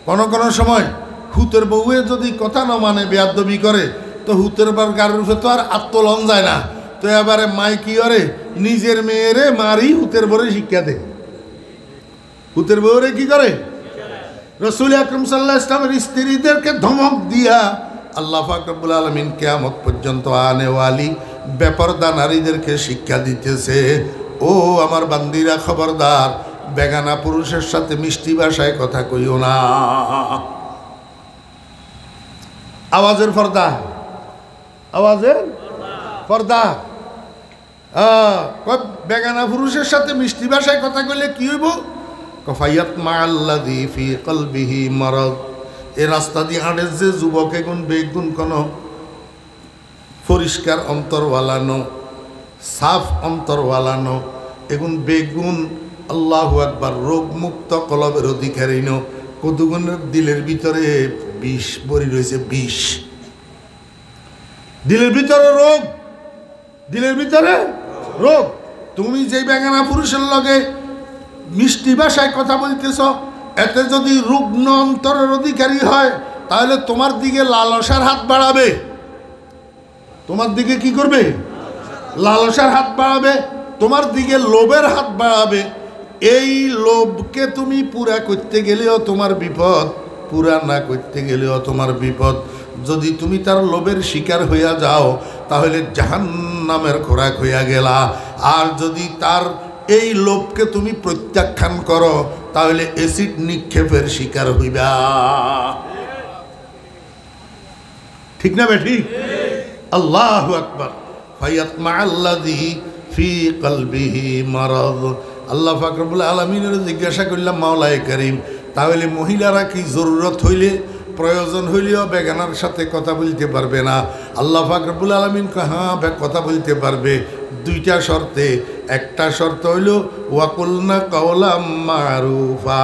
কোন সময় হুতের বউয়ে যদি কথা না মানে, বেয়াদবি করে, তো হুতের বার গাড়ির উপরে তো আর আত্মলন যায় না, তো এবারে মাই কি করে, নিজের মেয়েরে মারি হুতের বউরে শিক্ষা দেয়। হুতের বউরে কি করে? রাসূল আকরাম সাল্লাল্লাহু আলাইহি ওয়াসাল্লামের স্ত্রীদেরকে ধমক দিয়া আল্লাহ পাক রব্বুল আলামিন কিয়ামত পর্যন্ত আনেওয়ালি বেপরদা নারীদেরকে শিক্ষা দিতেছে, ও আমার বান্দিরা খবরদার, বেগানা পুরুষের সাথে মিষ্টি ভাষায় কথা কইও না। আওয়াজের পর্দা, আওয়াজের পর্দা। বেগানা পুরুষের সাথে মিষ্টি ভাষায় কথা কইলে কি হইব? কফায়াত মাআল্লাযী ফি কলবিহি মারাদ। এই রাস্তা দিয়ে হাঁটে যে যুবক, এগুন বেগুন কোন পরিষ্কার অন্তরওয়ালানো, সাফ অন্তরওয়ালানো, এগুন বেগুন আল্লাহু আকবার রোগমুক্ত কলবের অধিকারী নো। কতগুণের দিলের ভিতরে বিষ ভরি রয়েছে, বিষ। দিলের ভিতরে রোগ, দিলের ভিতরে রোগ। তুমি যে বেগানা পুরুষের লগে মিষ্টি ভাষায় কথা বলতেছ, এতে যদি রুগ্ন অন্তরের অধিকারী হয়, তাহলে তোমার দিকে লালসার হাত বাড়াবে। তোমার দিকে কি করবে? লালসার হাত বাড়াবে, তোমার দিকে লোভের হাত বাড়াবে। এই লোভকে তুমি পুরা করতে গেলেও তোমার বিপদ, পুরা না করতে গেলেও তোমার বিপদ। যদি তুমি তার লোভের শিকার হইয়া যাও, তাহলে জাহান্নামের খোরাক হইয়া গেলা। আর যদি তার এই লোভকে তুমি প্রত্যাখ্যান করো, তাহলে অ্যাসিড নিক্ষেপের শিকার হইবা। ঠিক না বেঠি? আল্লাহু আকবার। ফায়াতমাআল্লাযী ফি কলবিহি মারাদ। আল্লাহ পাক রব্বুল আলামিনের জিজ্ঞাসা করলাম, মাওলায়ে কারীম, তাহলে মহিলারা কি জরুরত হইলে, প্রয়োজন হইলেও বেগানার সাথে কথা বলতে পারবে না? আল্লাহ পাক রব্বুল আলামিন হ্যাঁ কথা বলতে পারবে, দুইটা শর্তে। একটা শর্ত হইল ওয়াকুলনা কাওলাম মারুফা,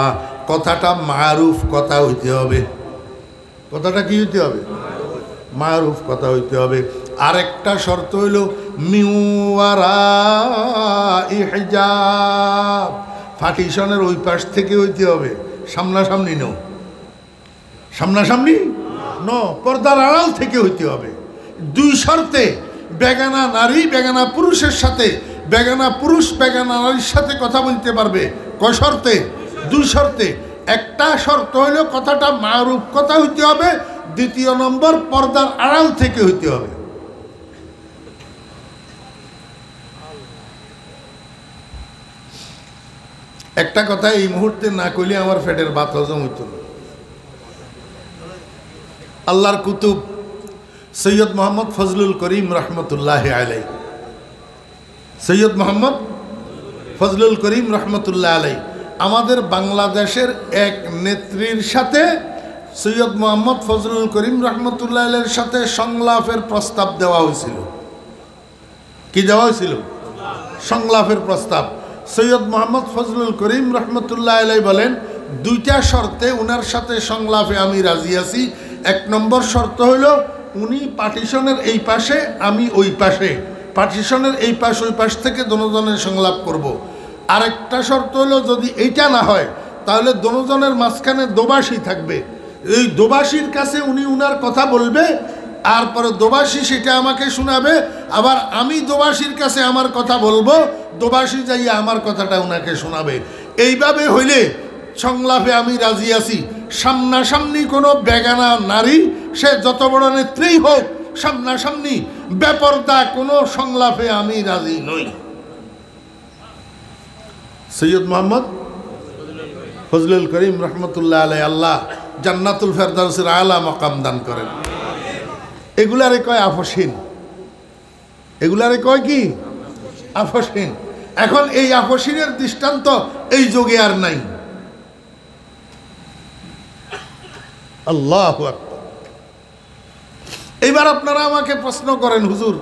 কথাটা মারুফ কথা হইতে হবে। কথাটা কি হইতে হবে? মারুফ কথা হইতে হবে। আরেকটা শর্ত হইল মিওয়ারা হিজাব, পার্টিশনের ওই পাশ থেকে হইতে হবে, সামনাসামনি নো, সামনাসামনি নো, পর্দার আড়াল থেকে হইতে হবে। দুই শর্তে বেগানা নারী বেগানা পুরুষের সাথে, বেগানা পুরুষ বেগানা নারীর সাথে কথা বলতে পারবে। কয় শর্তে? দুই শর্তে। একটা শর্ত হইল কথাটা মারুফ কথা হইতে হবে, দ্বিতীয় নম্বর পর্দার আড়াল থেকে হইতে হবে। একটা কথা এই মুহূর্তে না কইলে আমার পেটের ভাত হজম হইত না। আল্লাহর কুতুব সৈয়দ মোহাম্মদ ফজলুল করিম রহমতুল্লাহ আলাই, সৈয়দ মোহাম্মদ ফজলুল করিম রহমতুল্লাহ আলাই আমাদের বাংলাদেশের এক নেত্রীর সাথে সৈয়দ মোহাম্মদ ফজলুল করিম রহমতুল্লাহ আলাইয়ের সাথে সংলাপের প্রস্তাব দেওয়া হয়েছিল। কি দেওয়া হয়েছিল? সংলাপের প্রস্তাব। সৈয়দ মোহাম্মদ ফজলুল করিম রহমতুল্লাহ আলাই বলেন, দুইটা শর্তে উনার সাথে সংলাপে আমি রাজি আছি। এক নম্বর শর্ত হইল উনি পার্টিশনের এই পাশে, আমি ওই পাশে, পার্টিশনের এই পাশ ওই পাশ থেকে দোনোজনের সংলাপ করব। আরেকটা শর্ত হলো যদি এইটা না হয়, তাহলে দোনোজনের মাঝখানে দোবাসী থাকবে। এই দোবাসীর কাছে উনি উনার কথা বলবে, আর পরে দোবাসী সেটা আমাকে শোনাবে, আবার আমি দোবাসীর কাছে আমার কথা বলবো, দোবাসী যাইয়া আমার কথাটা উনাকে শোনাবে। এইভাবে হইলে সংলাপে আমি রাজি আছি। সামনাসামনি কোনো বেগানা নারী, সে যত বড় নেত্রীই হোক, সামনাসামনি বেপরদা কোনো সংলাপে আমি রাজি নই। সৈয়দ মোহাম্মদ ফজলুল করিম রহমতুল্লাহ আলাই আল্লাহ জান্নাতুল ফেরদাউসের আলা মাকাম দান করেন। এগুলারে কয় আপসহীন, এগুলারে কয় কি? আপসহীন। এখন এই আপসহীনের দৃষ্টান্ত এই যুগে আর নাই। আল্লাহু আকবার। এইবার আপনারা আমাকে প্রশ্ন করেন, হুজুর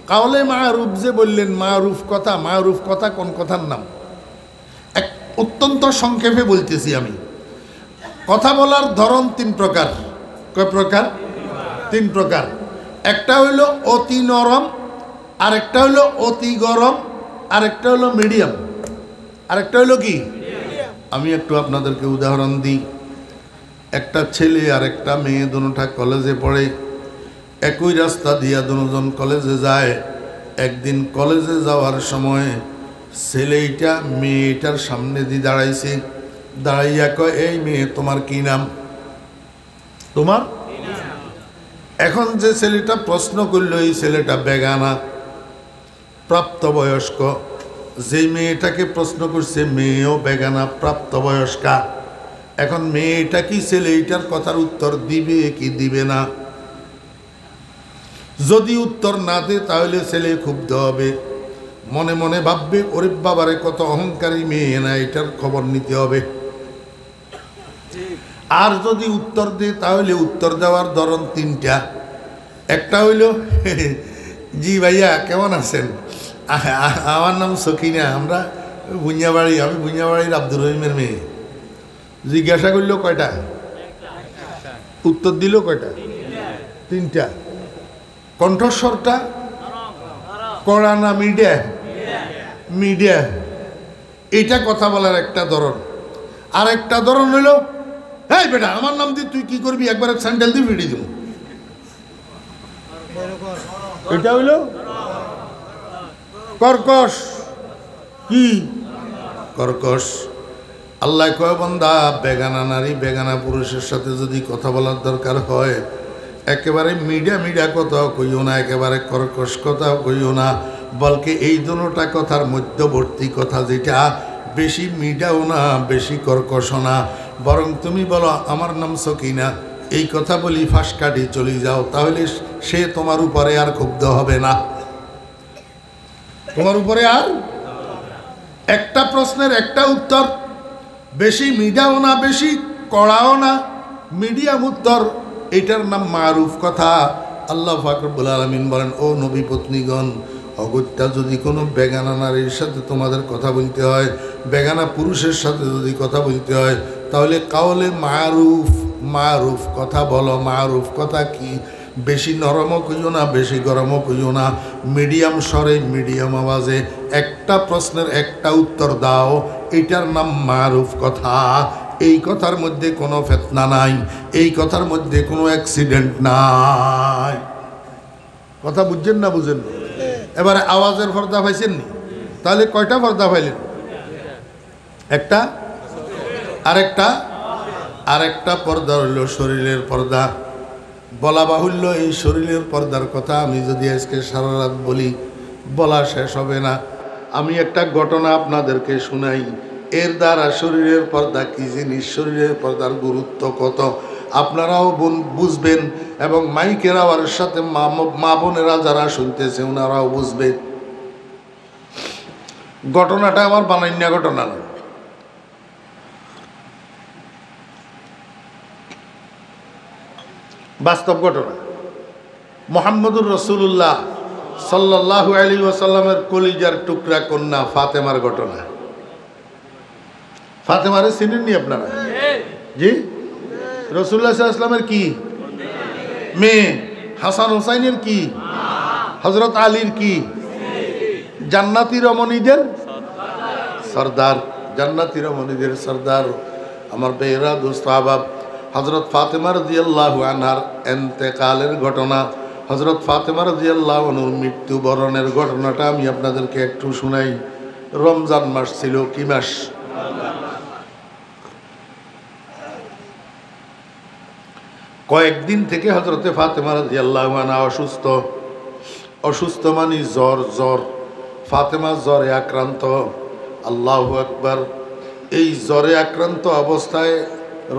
কাওলে মারুফ যে বললেন, মারুফ কথা কোন কথার নাম? এক অত্যন্ত সংক্ষেপে বলতেছি আমি। কথা বলার ধরন তিন প্রকার। কয় প্রকার? তিন প্রকার। একটা হইল অতি নরম, আরেকটা হইল অতি গরম, আরেকটা হইল মিডিয়াম, আরেকটা হইল কি? আমি একটু আপনাদেরকে উদাহরণ দিই। একটা ছেলে আর একটা মেয়ে দুটা কলেজে পড়ে, একই রাস্তা দিয়া দুজন কলেজে যায়। একদিন কলেজে যাওয়ার সময় ছেলেটা মেয়েটার সামনে দিয়ে দাঁড়াইছে, দাঁড়াইয়া কয়, এই মেয়ে তোমার কি নাম? তোমার? এখন যে ছেলেটা প্রশ্ন করলো, এই ছেলেটা বেগানা, প্রাপ্তবয়স্ক। যে মেয়েটাকে প্রশ্ন করছে মেয়েও বেগানা, প্রাপ্তবয়স্কা। এখন মেয়েটা কি ছেলেটার কথার উত্তর দিবে কি দিবে না? যদি উত্তর না দেয় তাহলে ছেলে ক্ষুব্ধ হবে, মনে মনে ভাববে, ওরে বাবারে কত অহংকারী মেয়ে না, এটার খবর নিতে হবে। আর যদি উত্তর দেয় তাহলে উত্তর দেওয়ার ধরন তিনটা। একটা হইল, জি ভাইয়া কেমন আছেন, আমার নাম সখিনা, আমরা বুনিয়াবাড়ি, আমি বুনিয়াবাড়ির আব্দুর রহিমের মেয়ে। জিজ্ঞাসা করলো কয়টা? উত্তর দিল কয়টা? তিনটা। কণ্ঠস্বরটা কড়া না মিডিয়া? মিডিয়া। এটা কথা বলার একটা ধরন। আর একটা ধরন হইল, এই বেটা আমার নাম দিয়ে তুই কি করবি, একবারে স্যান্ডেল দিয়ে ভিড়ি দিব। এটা হইল কর্কশ। কি কর্কশ? আল্লাহ কয়, বান্দা বেগানা নারী বেগানা পুরুষের সাথে যদি কথা বলার দরকার হয়, একেবারে মিডিয়া কথাও কইও না, একেবারে কর্কশ কথাও কইও না, বলকে এই দুটোটা কথার মধ্যবর্তী কথা, যেটা বেশি মিডিয়াও না বেশি কর্কশও না, বরং তুমি বলো আমার নাম সকিনা, এই কথা বলি ফাঁস কাটি চলে যাও, তাহলে সে তোমার উপরে আর ক্ষুব্ধ হবে না। তোমার উপরে আর একটা প্রশ্নের একটা উত্তর, বেশি মিডিয়াও না বেশি কড়াও না, মিডিয়াম উত্তর, এটার নাম মারুফ কথা। আল্লাহ পাক রব্বুল আলামিন বলেন, ও নবী পত্নীগণ, অগত্যা যদি কোনো বেগানা নারীর সাথে তোমাদের কথা বলতে হয়, বেগানা পুরুষের সাথে যদি কথা বলতে হয়, তাহলে কাওলে মারুফ কথা বলো। মারুফ কথা কি? বেশি নরমও কইও না বেশি গরমও কইও না, মিডিয়াম স্বরে মিডিয়াম আওয়াজে একটা প্রশ্নের একটা উত্তর দাও, এটার নাম মারুফ কথা। এই কথার মধ্যে কোনো ফিতনা নাই, এই কথার মধ্যে কোনো অ্যাক্সিডেন্ট নাই। কথা বুঝছেন না বুঝেন? এবারে আওয়াজের পর্দা পাইছেন নি? তাহলে কয়টা পর্দা পাইলেন? একটা। আরেকটা পর্দা হইল শরীরের পর্দা। বলা বাহুল্য, এই শরীরের পর্দার কথা আমি যদি আজকে সারা রাত বলি, বলা শেষ হবে না। আমি একটা ঘটনা আপনাদেরকে শুনাই, এর দ্বারা শরীরের পর্দা কি জিনিস, শরীরের পর্দার গুরুত্ব কত আপনারাও বুঝবেন, এবং মাইকের আওয়াজের সাথে মা বোনেরা যারা শুনতেছে ওনারাও বুঝবে। ঘটনাটা আমার বানাইনা ঘটনা না, বাস্তব ঘটনা। মুহাম্মদুর রাসূলুল্লাহ সাল্লাল্লাহু আলাইহি ওয়াসাল্লামের কলিজার টুকরা কন্যা ফাতেমার ঘটনা। ফাতেমারে চিনেননি আপনারা? জি। রাসূলুল্লাহ সাল্লাল্লাহু আলাইহি ওয়াসাল্লামের কি মেয়ে, হাসান হুসাইনের কি, হযরত আলীর কি, জান্নাতি রমণীদের সরদার, জান্নাতি রমণীদের সরদার। আমার বেহরা দোস্ত আহবাব, হযরত ফাতেমা রাদিয়াল্লাহু আনহার ইন্তেকালের ঘটনা, হযরত ফাতেমা রাদিয়াল্লাহু আনহার মৃত্যুবরণের ঘটনাটা আমি আপনাদেরকে একটু শুনাই। রমজান মাস ছিল, কি মাস? কয়েকদিন থেকে হযরতে ফাতেমা রাদিয়াল্লাহু আনহা অসুস্থ মানে জ্বর। ফাতেমা জ্বরে আক্রান্ত। আল্লাহু আকবার। এই জ্বরে আক্রান্ত অবস্থায়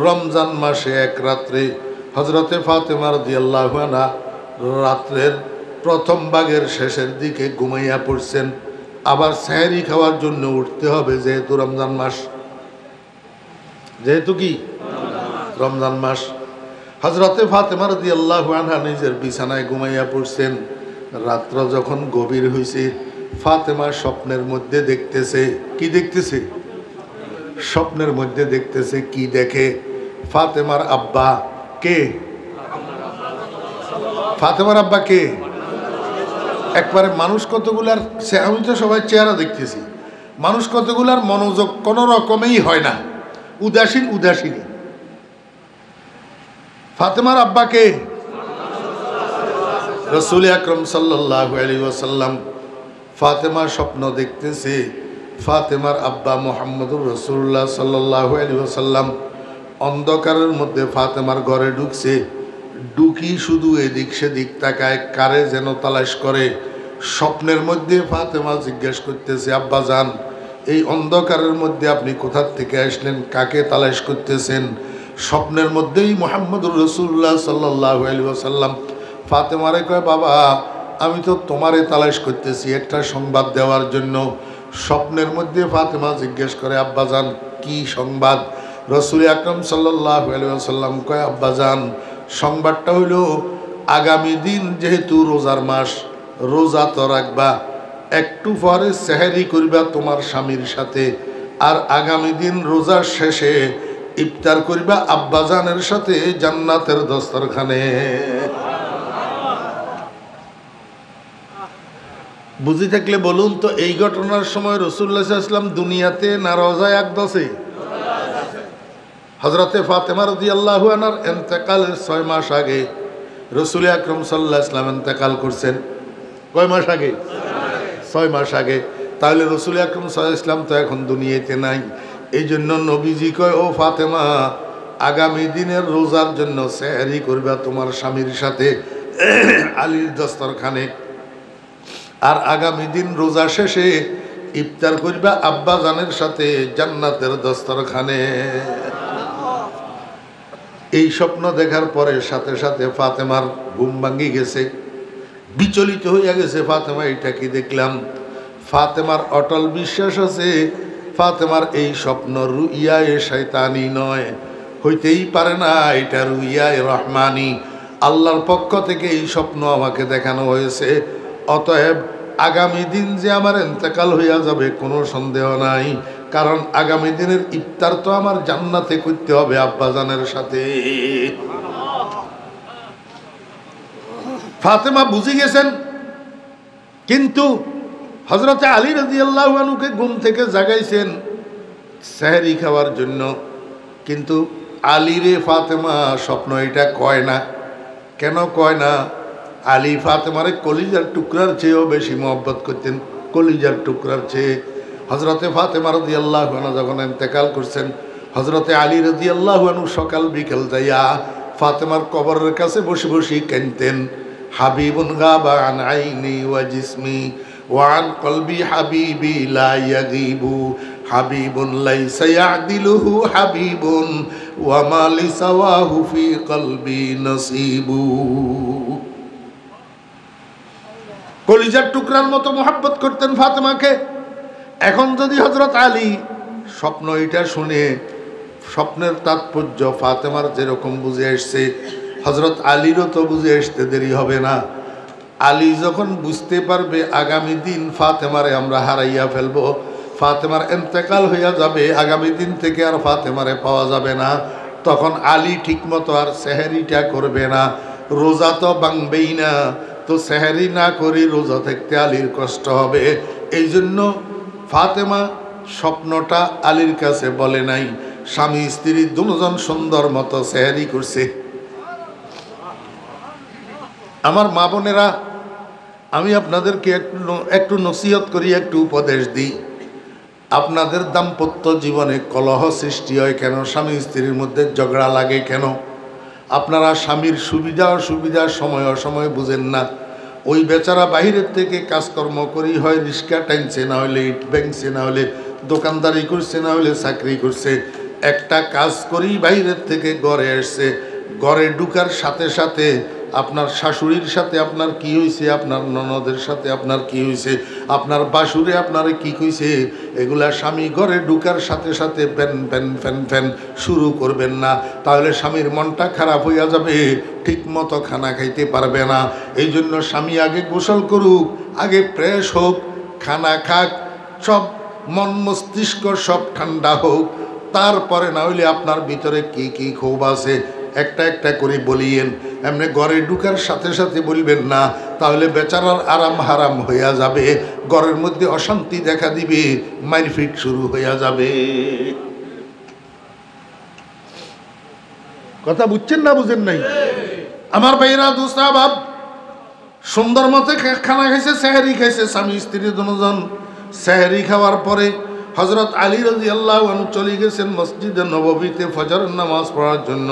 রমজান মাসে এক রাত্রে হযরতে ফাতেমা রাদিয়াল্লাহু আনহা রাত্রের প্রথম ভাগের শেষের দিকে ঘুমাইয়া পড়ছেন। আবার সেহরি খাওয়ার জন্য উঠতে হবে, যেহেতু রমজান মাস, যেহেতু কি রমজান মাস। হযরতে ফাতেমা রাদিয়াল্লাহু আনহা নিজের বিছানায় ঘুমাইয়া পড়ছেন। রাত্র যখন গভীর হয়েছে, ফাতেমা স্বপ্নের মধ্যে দেখতেছে। কি দেখতেছে? স্বপ্নের মধ্যে দেখতেছে। কি দেখে? ফাতেমার আব্বা কে? ফাতেমার আব্বা কে? একবারে মানুষ কতগুলার, আমি তো সবাই চেহারা দেখতেছি, মানুষ কতগুলার মনোযোগ কোনো রকমেই হয় না, উদাসীন উদাসীনী। ফাতেমার আব্বা কে? রাসূল আকরাম সাল্লাল্লাহু আলাইহি ওয়াসাল্লাম। ফাতেমা স্বপ্ন দেখতেছে, ফাতেমার আব্বা মুহাম্মদুর রাসূলুল্লাহ সাল্লাল্লাহু আলাইহি ওয়াসাল্লাম অন্ধকারের মধ্যে ফাতেমার ঘরে ঢুকছে। ঢুকি শুধু এদিক সেদিক তাকায়, কারে যেন তালাশ করে। স্বপ্নের মধ্যে ফাতেমা জিজ্ঞেস করতেছে, আব্বা জান, এই অন্ধকারের মধ্যে আপনি কোথা থেকে আসলেন? কাকে তালাশ করতেছেন? স্বপ্নের মধ্যেই মুহাম্মদুর রাসূলুল্লাহ সাল্লাল্লাহু আলাইহি ওয়াসাল্লাম ফাতেমারে কয়, বাবা আমি তো তোমারে তালাশ করতেছি একটা সংবাদ দেওয়ার জন্য। স্বপ্নের মধ্যে ফাতেমা জিজ্ঞেস করে, আব্বাজান কি সংবাদ? রাসূল আকরাম সাল্লাল্লাহু আলাইহি ওয়াসাল্লাম কয়, আব্বাজান সংবাদটা হইল আগামী দিন যেহেতু রোজার মাস, রোজা তো রাখবা, একটু পরে সেহরি করবা তোমার স্বামীর সাথে, আর আগামী দিন রোজার শেষে ইফতার করবা আব্বাজানের সাথে জান্নাতের দস্তরখানে। বুঝি থাকলে বলুন তো, এই ঘটনার সময় রাসূলুল্লাহ সাল্লাল্লাহু আলাইহি ওয়াসাল্লাম দুনিয়াতে না রোজায় আকদসে? হযরতে ফাতেমা রাদিয়াল্লাহু আনহার ইন্তেকালের 6 মাস আগে রাসূল আকরাম সাল্লাল্লাহু আলাইহি ওয়াসাল্লাম ইন্তেকাল করছেন। কয় মাস আগে? 6 মাস আগে। তাহলে রাসূল আকরাম সাল্লাল্লাহু আলাইহি ওয়াসাল্লাম তো এখন দুনিয়াতে নাই। এই জন্য নবীজি কয়, ও ফাতেমা আগামী দিনের রোজার জন্য সেহরি করবা তোমার স্বামীর সাথে আলীর দস্তরখানে, আর আগামী দিন রোজা শেষে ইফতার করবা আব্বা জানের সাথে জান্নাতের দস্তরখানে। এই স্বপ্ন দেখার পরে সাথে সাথে ফাতেমার ঘুম ভাঙ্গি গেছে, বিচলিত হইয়া গেছে। ফাতেমা এটা কি দেখলাম? ফাতেমার অটল বিশ্বাস আছে, ফাতেমার এই স্বপ্ন রুইয়ায়ে শয়তানি নয়, হইতেই পারে না, এটা রুইয়ায়ে রহমানি, আল্লাহর পক্ষ থেকে এই স্বপ্ন আমাকে দেখানো হয়েছে। অতএব আগামী দিন যে আমার ইন্তেকাল হইয়া যাবে কোনো সন্দেহ নাই, কারণ আগামী দিনের ইফতার তো আমার জান্নাতে করতে হবে আব্বাজানের সাথে। ফাতেমা বুঝে গেছেন, কিন্তু হযরতে আলী রাদিয়াল্লাহু আনহুকে ঘুম থেকে জাগাইছেন সেহরি খাওয়ার জন্য, কিন্তু আলীরে ফাতেমা স্বপ্ন এটা কয় না। কেন কয় না? আলী ফাতেমারে কলিজার টুকরার চেয়েও বেশি মহব্বত করতেন, কলিজার টুকরার চেয়ে। হযরতে ফাতেমা রাদিয়াল্লাহু আনহা যখন ইন্তেকাল করছেন, হযরতে আলী রাদিয়াল্লাহু আনহু সকাল বিকেল যাইয়া ফাতেমার কবরের কাছে বসে বসে কাঁদতেন। হাবিবুন গাবা আন আইনি ওয়া জিসমি ওয়া আন কলবি হাবিবি লা ইয়াগিবু হাবিবুন লাইসা ইয়াদিলুহু হাবিবুন ওয়া মা লিসাওয়াহু ফি কলবি নসিবু। কলিজার টুকরার মতো মহব্বত করতেন ফাতেমাকে। এখন যদি হযরত আলী স্বপ্ন এটা শুনে, স্বপ্নের তাৎপর্য ফাতেমার যেরকম বুঝে আসছে, হযরত আলীরও তো বুঝে আসতে দেরি হবে না। আলী যখন বুঝতে পারবে আগামী দিন ফাতেমারে আমরা হারাইয়া ফেলবো, ফাতেমার ইন্তেকাল হইয়া যাবে, আগামী দিন থেকে আর ফাতেমারে পাওয়া যাবে না, তখন আলী ঠিকমতো আর সেহরিটা করবে না, রোজা তো ভাঙবেই না, তো সেহরি না করে রোজা থাকতে আলীর কষ্ট হবে। এই জন্য ফাতেমা স্বপ্নটা আলীর কাছে বলে নাই, স্বামী স্ত্রী দুজন সুন্দর মতো সেহরি করছে। আমার মা বোনেরা, আমি আপনাদেরকে একটু নসিহত করি, একটু উপদেশ দিই। আপনাদের দাম্পত্য জীবনে কলহ সৃষ্টি হয় কেন? স্বামী স্ত্রীর মধ্যে ঝগড়া লাগে কেন? আপনারা স্বামীর সুবিধা অসুবিধা সময় অসময় বুঝেন না। ওই বেচারা বাহিরের থেকে কাজকর্ম করি, হয় রিক্সা টাইনছে, না হলে ইট ব্যাংকছে, না হলে দোকানদারি করছে, না হলে চাকরি করছে, একটা কাজ করি বাইরের থেকে ঘরে আসছে, ঘরে ঢুকার সাথে সাথে আপনার শাশুড়ির সাথে আপনার কি হয়েছে, আপনার ননদের সাথে আপনার কি হয়েছে, আপনার বাসুরে আপনারে কি কইছে, এগুলা স্বামী ঘরে ঢুকার সাথে সাথে ফ্যান ফ্যান ফ্যান ফ্যান শুরু করবেন না, তাহলে স্বামীর মনটা খারাপ হইয়া যাবে, ঠিক মতো খানা খাইতে পারবে না। এই জন্য স্বামী আগে গোসল করুক, আগে ফ্রেশ হোক, খানা খাক, সব মন মস্তিষ্ক সব ঠান্ডা হোক, তারপরে না হইলে আপনার ভিতরে কি কি ক্ষোভ আছে একটা একটা করে বলিয়েন। এমনি ঘরে ঢুকার সাথে সাথে বলবেন না, তাহলে বেচারার আরাম হারাম হইয়া যাবে, ঘরের মধ্যে অশান্তি দেখা দিবে, মারপিট শুরু হইয়া যাবে। কথা বুঝছেন না বুঝেন নাই? আমার ভাইরা দুসরা বাপ সুন্দর মতে খানা খাইছে, সেহরি খাইছে, স্বামী স্ত্রী দুজন। সেহরি খাওয়ার পরে হযরত আলী রাদিয়াল্লাহু আনহু চলে গেছেন মসজিদে নববীতে ফজরের নামাজ পড়ার জন্য,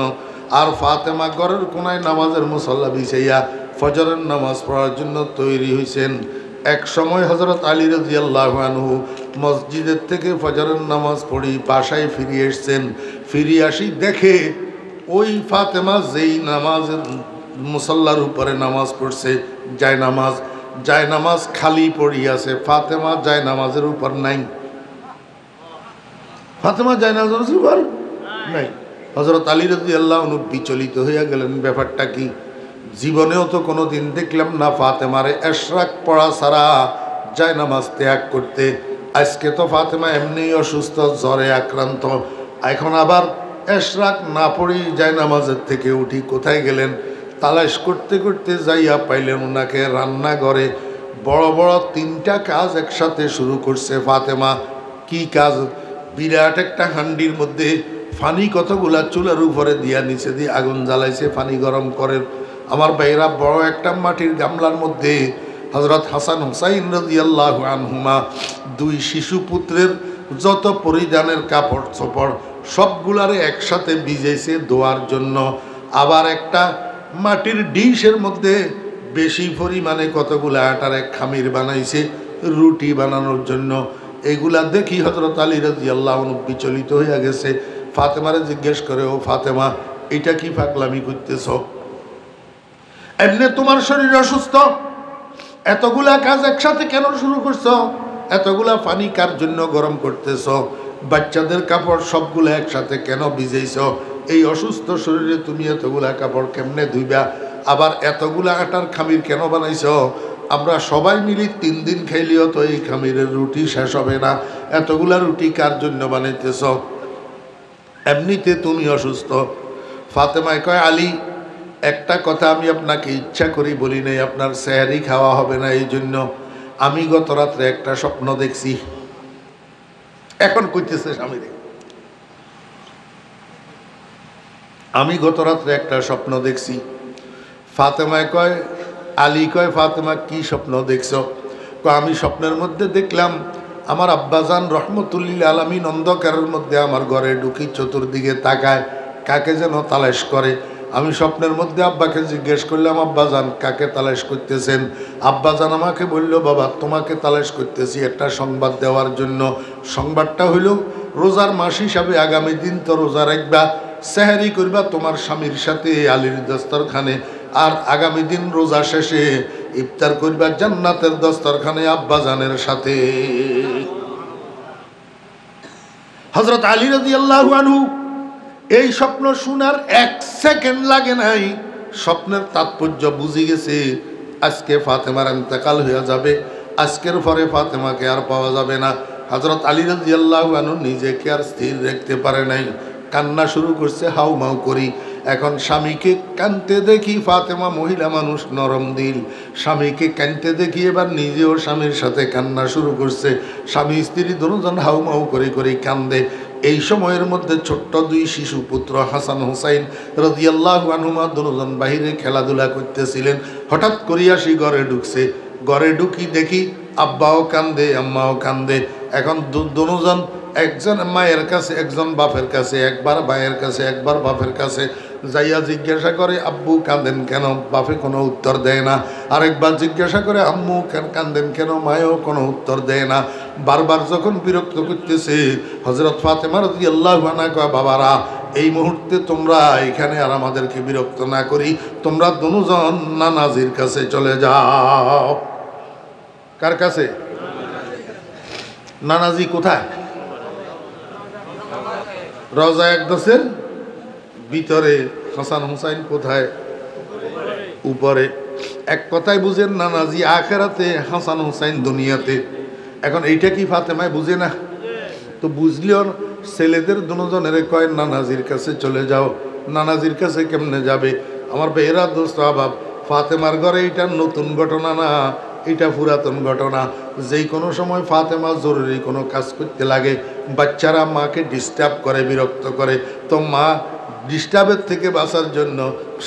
আর ফাতেমা ঘরের কোনায় নামাজের মুসল্লা বিছাইয়া ফজরের নামাজ পড়ার জন্য তৈরি হয়েছেন। এক সময় হযরত আলী রাদিয়াল্লাহু আনহু মসজিদের থেকে ফজরের নামাজ পড়ি বাসায় ফিরে এসেছেন। ফিরে আসি দেখে ওই ফাতেমা যেই নামাজের মুসল্লার উপরে নামাজ পড়ছে, জায়নামাজ খালি পড়িয়াছে, ফাতেমা জায়নামাজের উপর নাই। ফাতেমা জায়নামাজের উপর নাই। হযরত আলী রাদিয়াল্লাহু আনহু বিচলিত হইয়া গেলেন, ব্যাপারটা কি? জীবনেও তো কোনো দিন দেখলাম না ফাতেমারে এশরাক পড়া ছাড়া জায়নামাজ ত্যাগ করতে। আজকে তো ফাতেমা এমনিই অসুস্থ, জ্বরে আক্রান্ত, এখন আবার এশরাক না পড়েই জায়নামাজের থেকে উঠি। কোথায় গেলেন? তালাশ করতে করতে যাইয়া পাইলেন ওনাকে রান্নাঘরে। বড় বড় তিনটা কাজ একসাথে শুরু করছে ফাতেমা। কি কাজ? বিরাট একটা হান্ডির মধ্যে ফানি কতগুলা চুলার উপরে দিয়া নিচে দিয়ে আগুন জ্বালাইছে, ফানি গরম করে। আমার ভাইরা বড় একটা মাটির গামলার মধ্যে হযরত হাসান হুসাইন রাদিয়াল্লাহু আনহুমা দুই শিশু পুত্রের যত পরিধানের কাপড় চোপড় সবগুলারে একসাথে ভিজাইছে ধোয়ার জন্য। আবার একটা মাটির ডিশের মধ্যে বেশি পরিমাণে কতগুলা আটার এক খামির বানাইছে রুটি বানানোর জন্য। এগুলা দেখি হযরত আলী রাদিয়াল্লাহু আনহু বিচলিত হইয়া গেছে। ফাতেমারে জিজ্ঞেস করে, ও ফাতেমা, এটা কি পাগলামি করতেছ? এমনি তোমার শরীর অসুস্থ, এতগুলা কাজ একসাথে কেন শুরু করছো? এতগুলা পানি কার জন্য গরম করতেছ? বাচ্চাদের কাপড় সবগুলো একসাথে কেন ভিজাইছ? এই অসুস্থ শরীরে তুমি এতগুলা কাপড় কেমনে ধুইবা? আবার এতগুলা আটার খামির কেন বানাইছ? আমরা সবাই মিলি 3 দিন খাইলেও তো এই খামিরের রুটি শেষ হবে না, এতগুলা রুটি কার জন্য বানাইতেছ? এমনিতে তুমি অসুস্থ। ফাতেমায় কয়, আলী, একটা কথা আমি আপনাকে ইচ্ছা করি বলি নাই, আপনার সেহরি খাওয়া হবে না, এই জন্য আমি গত রাত্রে একটা স্বপ্ন দেখছি। এখন কইতেছে স্বামীরে, আমি গত রাত্রে একটা স্বপ্ন দেখছি। ফাতেমায় কয়, আলী কয়, ফাতেমা কি স্বপ্ন দেখছ? আমি স্বপ্নের মধ্যে দেখলাম আমার আব্বাজান রহমতুল্লিল আলামিন অন্ধকারের মধ্যে আমার ঘরে ঢুকি, চতুর্দিকে তাকায়, কাকে যেন তালাশ করে। আমি স্বপ্নের মধ্যে আব্বাকে জিজ্ঞেস করলাম, আব্বাজান কাকে তালাশ করতেছেন? আব্বাজান আমাকে বলল, বাবা তোমাকে তালাশ করতেছি একটা সংবাদ দেওয়ার জন্য। সংবাদটা হইল, রোজার মাস হিসাবে আগামী দিন তো রোজা রাখবা, সেহরি করবা তোমার স্বামীর সাথে আলীর দস্তরখানে, আর আগামী দিন রোজা শেষে ইফতার করবা জান্নাতের দস্তরখানে আব্বাজানের সাথে। হযরত আলী রাদিয়াল্লাহু আনহু এই স্বপ্ন শোনার 1 সেকেন্ড লাগে নাই, স্বপ্নের তাৎপর্য বুঝে গেছে। আজকে ফাতেমার ইন্তেকাল হয়ে যাবে, আজকের পরে ফাতেমাকে আর পাওয়া যাবে না। হযরত আলী রাদিয়াল্লাহু আনহু নিজেকে আর স্থির রাখতে পারে নাই, কান্না শুরু করছে হাউমাউ করি। এখন স্বামীকে কাঁদতে দেখি, ফাতেমা মহিলা মানুষ, নরম দিল, স্বামীকে কাঁদতে দেখি এবার নিজেও স্বামীর সাথে কান্না শুরু করছে। স্বামী স্ত্রী দুজন হাউমাউ করে করে কান্দে। এই সময়ের মধ্যে ছোট্ট 2 শিশু পুত্র হাসান হুসাইন রাদিয়াল্লাহু আনহুমা দুজন বাহিরে খেলাধুলা করতেছিলেন। হঠাৎ করিয়া সে ঘরে ঢুকছে। ঘরে ঢুকি দেখি আব্বাও কান্দে, আম্মাও কান্দে। এখন দুজন, একজন মায়ের কাছে, একজন বাপের কাছে, একবার মায়ের কাছে, একবার বাপের কাছে যাইয়া জিজ্ঞাসা করে, আব্বু কাঁদেন কেন? বাপে কোনো উত্তর দেয় না। আরেকবার জিজ্ঞাসা করে, আম্মু কাঁদেন কেন? মায়েও কোনো উত্তর দেয় না। বারবার যখন বিরক্ত করতেছে, হযরত ফাতেমা রাদিয়াল্লাহু আনহা কয়, বাবারা এই মুহূর্তে তোমরা এখানে আর আমাদেরকে বিরক্ত না করি, তোমরা দুজন নানাজির কাছে চলে যাও। কার কাছে? নানাজি কোথায়? রওজা আকদসের ভিতরে। হাসান হুসাইন কোথায়? উপরে। এক কথায় বুঝেন, নানাজি আখেরাতে, হাসান হুসাইন দুনিয়াতে। এখন এইটা কি ফাতেমায় বুঝে না? তো বুঝলেও ছেলেদের দুজনের কয় নানাজির কাছে চলে যাও। নানাজির কাছে কেমনে যাবে? আমার বেহরা দোস্ত আবাব, ফাতেমার ঘরে এটা নতুন ঘটনা না, এটা পুরাতন ঘটনা। যেই কোনো সময় ফাতেমা জরুরি কোনো কাজ করতে লাগে, বাচ্চারা মাকে ডিস্টার্ব করে, বিরক্ত করে, তো মা ডিস্টার্বের থেকে বাঁচার জন্য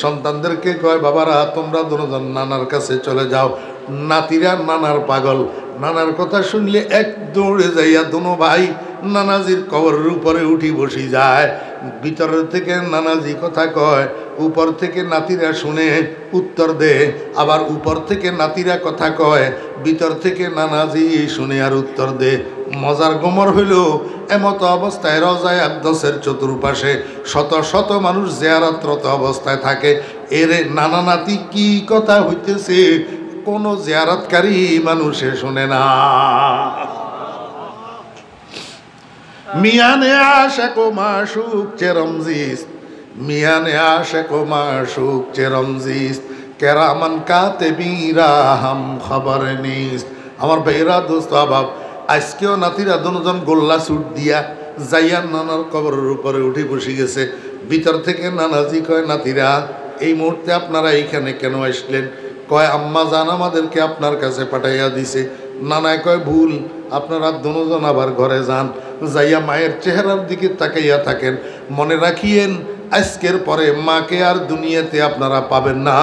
সন্তানদেরকে কয়, বাবারা তোমরা দুজন নানার কাছে চলে যাও। নাতিরা নানার পাগল, নানার কথা শুনলে এক দৌড়ে যাইয়া দুনো ভাই নানাজির কবরের উপরে উঠি বসি যায়। ভিতরের থেকে নানাজি কথা কয়, উপর থেকে নাতিরা শুনে উত্তর দে, আবার উপর থেকে নাতিরা কথা কয়, ভিতর থেকে নানাজি শুনে আর উত্তর দে। মজার গোমর হইল, এমতো অবস্থায় রওজায়ে আকদসের চতুর্পাশে শত শত মানুষ জিয়ারতরত অবস্থায় থাকে। এর নানা নাতি কি কথা হইতেছে কোন জিয়ারতকারী মানুষে শুনে না। মিয়ানে আশাক ও মাশুক চেরমজিস, মিয়ানে আশাক ও মাশুক চেরমজিস, কেরামান কাতেবিরা হাম খবর নিস। আমার ভাইরা দোস্ত আবাব, আজকেও নাতিরা দুজন গোল্লা ছুট দিয়া যাইয়া নানার কবরের উপরে উঠে বসে গেছে। ভিতর থেকে নানাজি কয়, নাতিরা এই মুহূর্তে আপনারা এইখানে কেন আসলেন? কয়, আম্মা জান আমাদেরকে আপনার কাছে পাঠাইয়া দিছে। নানায় কয়, ভুল, আপনারা দুজন আবার ঘরে যান, যাইয়া মায়ের চেহারার দিকে তাকাইয়া থাকেন। মনে রাখিয়েন, আজকের পরে মাকে আর দুনিয়াতে আপনারা পাবেন না,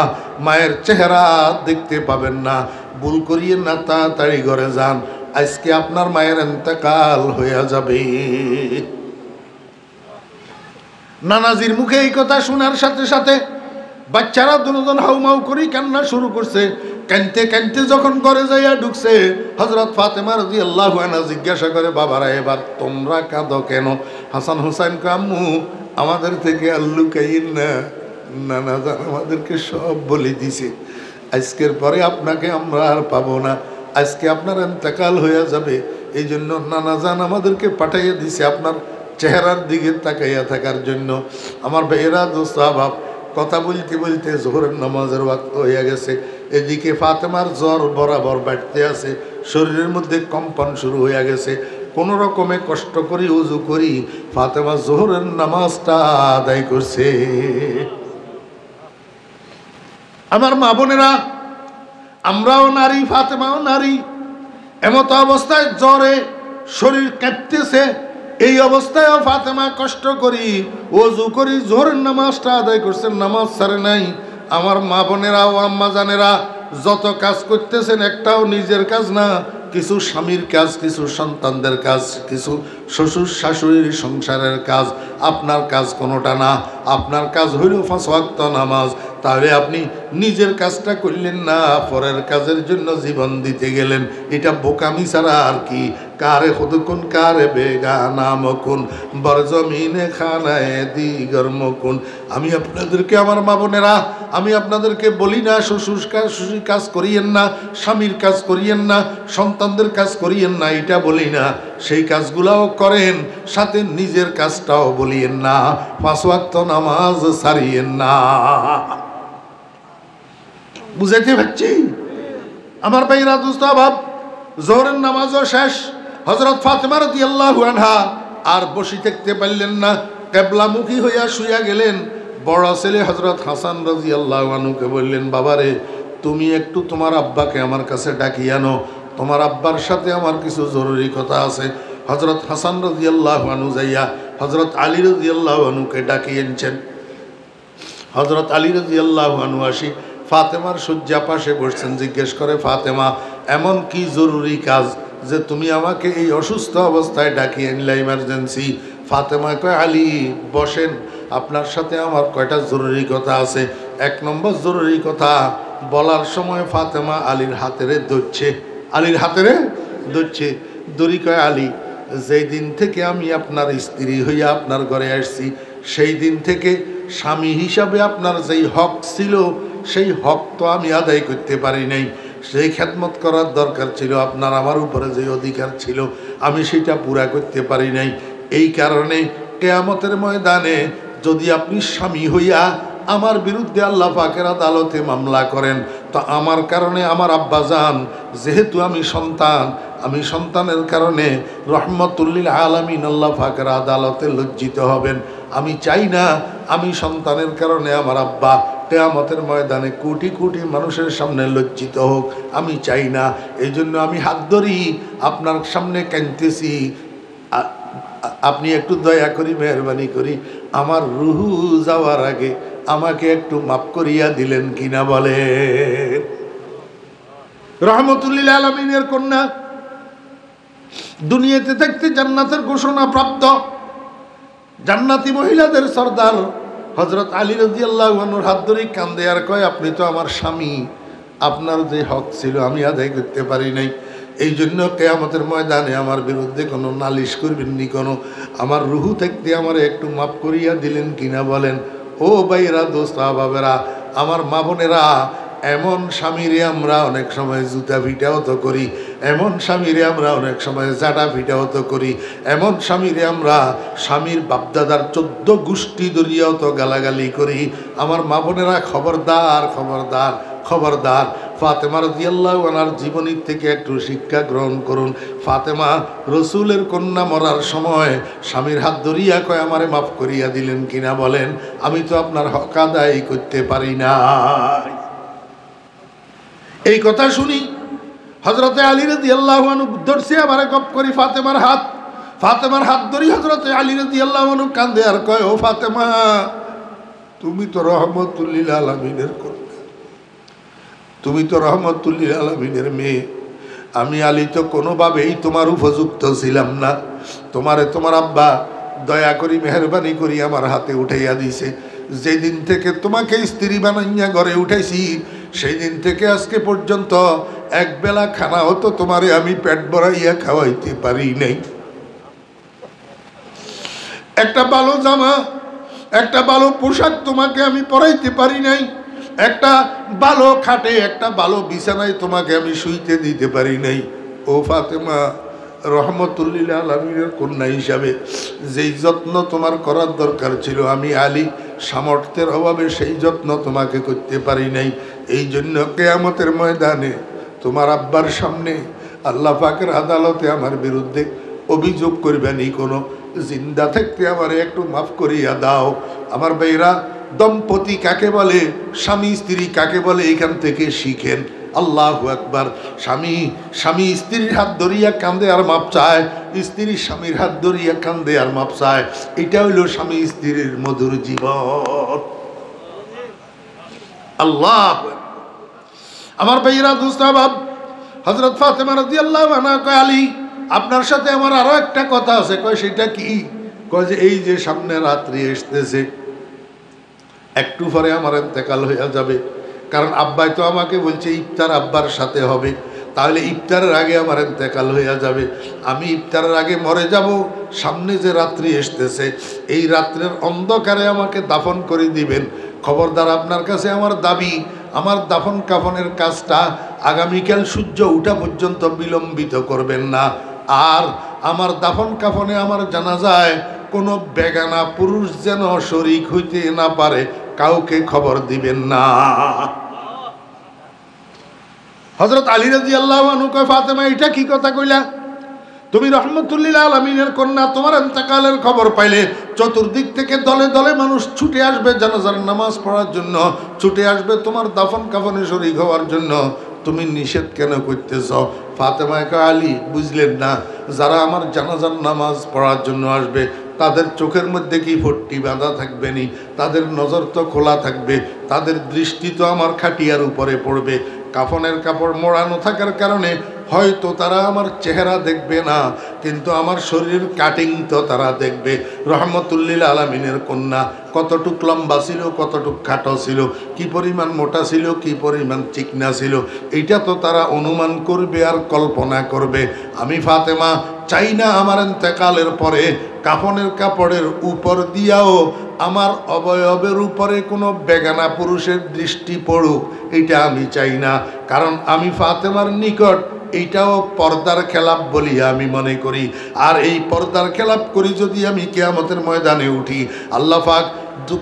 মায়ের চেহারা দেখতে পাবেন না। ভুল করিয়েন না, তাড়াতাড়ি ঘরে যান, আজকে আপনার মায়ের ইন্তেকাল হইয়া যাবে। নানাজির মুখে এই কথা শোনার সাথে সাথে বাচ্চারা দুজন হাউমাউ করি কান্না শুরু করছে। কানতে কানতে যখন ঘরে যাইয়া ঢুকছে, হযরত ফাতেমা রাদিয়াল্লাহু আনহা জিজ্ঞাসা করে, বাবারা এবার তোমরা কাঁদো কেন? হাসান হুসাইন কয়, আম্মু আমাদের থেকে আর লুকাইন না, নানা জান আমাদেরকে সব বলে দিছে, আজকের পরে আপনাকে আমরা আর পাবো না, আজকে আপনার ইন্তেকাল হয়ে যাবে, এই জন্য নানা জান আমাদেরকে পাঠাইয়া দিছে আপনার চেহারার দিকে তাকাইয়া থাকার জন্য। আমার ভাইয়েরা দোস্ত আবাব, কথা বলতে বলতে জোহরের নামাজের ওয়াক্ত হইয়া গেছে। এদিকে ফাতেমার জ্বর বরাবর বাড়তে আছে, শরীরের মধ্যে কম্পন শুরু হইয়া গেছে। কোনো রকমে কষ্ট করি উজু করি ফাতেমা জোহরের নামাজটা আদায় করছে। আমার মা বোনেরা, আমরাও নারী, ফাতেমাও নারী। এমতো অবস্থায় জ্বরে শরীর কাঁপতেছে, এই অবস্থায় ফাতেমা কষ্ট করি ওযু করি জোহরের নামাজটা আদায় করছেন, নামাজ ছাড়ে নাই। আমার মা বোনেরা ও আম্মা জানেরা, যত কাজ করতেছেন একটাও নিজের কাজ না, কিছু স্বামীর কাজ, কিছু সন্তানদের কাজ, কিছু শ্বশুর শাশুড়ির সংসারের কাজ। আপনার কাজ কোনোটা না, আপনার কাজ হইল 5 ওয়াক্ত নামাজ। তাহলে আপনি নিজের কাজটা করলেন না, পরের কাজের জন্য জীবন দিতে গেলেন, এটা বোকামি ছাড়া আর কি? কারে খুদকুন কারে বেগানা মকুন, বরজমিনে খানায় দিগর মকুন। আমি আপনাদেরকে, আমার মা বোনেরা, আমি আপনাদেরকে বলি না শ্বশুর কাজ করিয়েন না, স্বামীর কাজ করিয়েন না, সন্তানদের কাজ করিয়েন না, এটা বলি না। সেই কাজগুলাও করেন, সাথে নিজের কাজটাও বলিয়েন না, 5 ওয়াক্ত নামাজ ছাড়িয়েন না। বুঝাইতে পারছি? আমার ভাইরা দোস্ত আবাব, জোহরের নামাজও শেষ। হযরত ফাতেমা রাদিয়াল্লাহু আনহা আর বসে থাকতে পারলেন না, কিবলামুখী হইয়া শুইয়া গেলেন। বড় ছেলে হযরত হাসান রাদিয়াল্লাহু আনহুকে বললেন, বাবারে তুমি একটু তোমার আব্বাকে আমার কাছে ডাকিয়ে আনো, তোমার আব্বার সাথে আমার কিছু জরুরি কথা আছে। হযরত হাসান রাদিয়াল্লাহু আনহু যাইয়া হযরত আলী রাদিয়াল্লাহু আনহুকে ডাকিয়ে এনেছেন। হযরত আলী রাদিয়াল্লাহু আনহু আসি ফাতেমার শয্যা পাশে বসছেন। জিজ্ঞেস করে, ফাতেমা এমন কি জরুরি কাজ যে তুমি আমাকে এই অসুস্থ অবস্থায় ডাকিয়ে আনলে, ইমার্জেন্সি? ফাতেমা কয়, আলী বসেন, আপনার সাথে আমার কয়টা জরুরি কথা আছে। 1 নম্বর জরুরি কথা বলার সময় ফাতেমা আলীর হাতেরে ধরছে, আলীর হাতেরে ধরছে, দড়ি। কয়, আলী যেই দিন থেকে আমি আপনার স্ত্রী হইয়া আপনার ঘরে আসছি, সেই দিন থেকে স্বামী হিসাবে আপনার যেই হক ছিল সেই হক তো আমি আদায় করতে পারি নাই। সেই খেদমত করার দরকার ছিল, আপনার আমার উপরে যে অধিকার ছিল আমি সেটা পুরা করতে পারি নাই। এই কারণে কিয়ামতের ময়দানে যদি আপনি স্বামী হইয়া আমার বিরুদ্ধে আল্লাহ পাকের আদালতে মামলা করেন, তো আমার কারণে আমার আব্বাজান, যেহেতু আমি সন্তান, আমি সন্তানের কারণে রহমতুল্লিল আলামিন আল্লাহ পাকের আদালতে লজ্জিত হবেন। আমি চাই না আমি সন্তানের কারণে আমার আব্বা কিয়ামতের ময়দানে কোটি কোটি মানুষের সামনে লজ্জিত হোক, আমি চাই না। এই জন্য আমি হাত ধরি আপনার সামনে কাঁদতেছি, আপনি একটু দয়া করি, মেহরবানি করি আমার রুহু যাওয়ার আগে আমাকে একটু মাফ করিয়া দিলেন কিনা বলে। রহমতুল্লিল আলামিনের কন্যা, দুনিয়াতে থাকতে জান্নাতের ঘোষণা প্রাপ্ত জান্নাতি মহিলাদের সর্দার হযরত আলী রাদিয়াল্লাহু আনহুর হাত ধরে কান্দে আর কয়, আপনি তো আমার স্বামী, আপনার যে হক ছিল আমি আদায় করতে পারি নাই। এই জন্য কিয়ামতের ময়দানে আমার বিরুদ্ধে কোনো নালিশ করবেন নি, কোনো আমার রুহু থাকতে আমার একটু মাফ করিয়া দিলেন কিনা বলেন। ও ভাইরা, দোস্ত বাবেরা, আমার মা বোনেরা, এমন স্বামীরে আমরা অনেক সময় জুতা ফিটাও তো করি, এমন স্বামীরে আমরা অনেক সময় জাটা ফিটাও তো করি, এমন স্বামীরে আমরা স্বামীর বাপদাদার 14 গোষ্ঠী দরিয়াও তো গালাগালি করি। আমার মা বোনেরা, খবরদার খবরদার খবরদার, ফাতেমা রাদিয়াল্লাহু আনহার জীবনী থেকে একটু শিক্ষা গ্রহণ করুন। ফাতেমা রসুলের কন্যা মরার সময় স্বামীর হাত ধরিয়া কয়, আমারে মাফ করিয়া দিলেন কিনা বলেন, আমি তো আপনার হক আদায় করতে পারি না। এই কথা শুনি হযরতে আলী রাদিয়াল্লাহু আনহু ধরছে আমারে গপ করি ফাতেমার হাত। ফাতেমার হাত ধরি হযরতে আলী রাদিয়াল্লাহু আনহু কান্দে আর কয়, ও ফাতেমা, তুমি তো রহমতুল্লিল আলামিনের কন্যা, তুমি তো রহমতুল্লিল আলামিনের মেয়ে। আমি আলী তো কোনোভাবেই তোমার উপযুক্ত ছিলাম না। তোমারে তোমার আব্বা দয়া করি মেহরবানি করি আমার হাতে উঠাইয়া দিছে। যেদিন থেকে তোমাকে স্ত্রী বানাইয়া ঘরে উঠাইছি সেই দিন থেকে আজকে পর্যন্ত এক বেলা খানা হতো তোমারে আমি পেট ভরাইয়া খাওয়াইতে পারি নাই। একটা ভালো জামা, একটা ভালো পোশাক তোমাকে আমি পরাইতে পারি নাই। একটা ভালো খাটে, একটা ভালো বিছানায় তোমাকে আমি শুইতে দিতে পারি নাই। ও ফাতেমা, রহমতুল্লিল আলামিনের কন্যা হিসাবে যেই যত্ন তোমার করার দরকার ছিল আমি আলী সামর্থ্যের অভাবে সেই যত্ন তোমাকে করতে পারি নাই। এই জন্য কিয়ামতের ময়দানে তোমার আব্বার সামনে আল্লাহ পাকের আদালতে আমার বিরুদ্ধে অভিযোগ করবেনি কোনো। জিন্দা থাকতে আমারে একটু মাফ করিয়া দাও। আমার ভাইরা, দম্পতি কাকে বলে, স্বামী স্ত্রী কাকে বলে, এখান থেকে শিখেন। আল্লাহু আকবার। স্বামী স্ত্রীর হাত ধরিয়া কান্দে আর মাপ চায়, স্ত্রী স্বামীর হাত ধরিয়া কান্দে আর মাপ চায়। এটা হইল স্বামী স্ত্রীর মধুর জীবন। আল্লাহ আমার ভাইরা, দুস্তাবাব, হযরত ফাতেমা রাদিয়াল্লাহু আনহা কয়, আলী, আপনার সাথে আমার আরো একটা কথা আছে। কয়, সেটা কি? কয় যে এই যে সামনে রাত্রি আসতেছে, একটু পরে আমার ইন্তেকাল হইয়া যাবে। কারণ আব্বাই তো আমাকে বলছে ইফতার আব্বার সাথে হবে, তাহলে ইফতারের আগে আমার ইন্তেকাল হইয়া যাবে। আমি ইফতারের আগে মরে যাব। সামনে যে রাত্রি আসতেছে, এই রাত্রের অন্ধকারে আমাকে দাফন করে দিবেন। খবরদার, আপনার কাছে আমার দাবি, আমার দাফন কাফনের কাজটা আগামীকাল সূর্য উঠা পর্যন্ত বিলম্বিত করবেন না। আর আমার দাফন কাফনে, আমার জানাজায় কোনো বেগানা পুরুষ যেন শরীক হইতে না পারে, কাউকে খবর দিবেন না। হযরত আলী রাদিয়াল্লাহু আনহু কয়, ফাতেমা, এটা কি কথা কইলা? তুমি রহমতুল্লিল আলামিনের কন্যা, তোমার ইন্তেকালের খবর পাইলে চতুর্দিক থেকে দলে দলে মানুষ ছুটে আসবে জানাজার নামাজ পড়ার জন্য, ছুটে আসবে তোমার দাফন কাফনে শরীক হওয়ার জন্য। তুমি নিষেধ কেন করতেছ? ফাতেমা কয়, আলী, বুঝলেন না? যারা আমার জানাজার নামাজ পড়ার জন্য আসবে তাদের চোখের মধ্যে কি পট্টি বাঁধা থাকবে নি? তাদের নজর তো খোলা থাকবে, তাদের দৃষ্টি তো আমার খাটিয়ার উপরে পড়বে। কাফনের কাপড় মোড়ানো থাকার কারণে হয়তো তারা আমার চেহারা দেখবে না, কিন্তু আমার শরীরের কাটিং তো তারা দেখবে। রহমতুল্লিল আলামিনের কন্যা কতটুক লম্বা ছিল, কতটুক খাটো ছিল, কি পরিমাণ মোটা ছিল, কি পরিমাণ চিকনা ছিল, এইটা তো তারা অনুমান করবে আর কল্পনা করবে। আমি ফাতেমা চাই না আমার ইন্তেকালের পরে কাফনের কাপড়ের উপর দিয়াও আমার অবয়বের উপরে কোনো বেগানা পুরুষের দৃষ্টি পড়ুক, এটা আমি চাই না। কারণ আমি ফাতেমার নিকট এইটাও পর্দার খেলাপ বলি আমি মনে করি। আর এই পর্দার খেলাপ করি যদি আমি কিয়ামতের ময়দানে উঠি, আল্লাহ পাক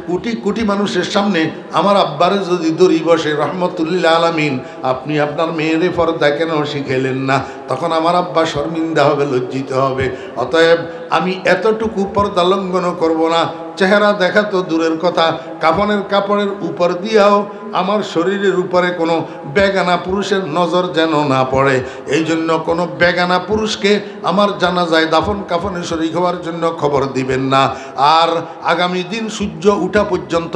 কোটি কোটি মানুষের সামনে আমার আব্বারে যদি দড়ি বসে, রহমতুল্লিল আলামিন আপনি আপনার মেয়েরে পর্দা কেন শিখাইলেন না, তখন আমার আব্বা শর্মিন্দা হবে, লজ্জিত হবে। অতএব আমি এতটুকু পর্দা লঙ্ঘন করব না। চেহারা দেখা তো দূরের কথা, কাফনের কাপড়ের উপর দিয়েও আমার শরীরের উপরে কোনো বেগানা পুরুষের নজর যেন না পড়ে। এই জন্য কোনো বেগানা পুরুষকে আমার জানাজায় দাফন কাফনে শরীক হওয়ার জন্য খবর দিবেন না। আর আগামী দিন সূর্য উঠা পর্যন্ত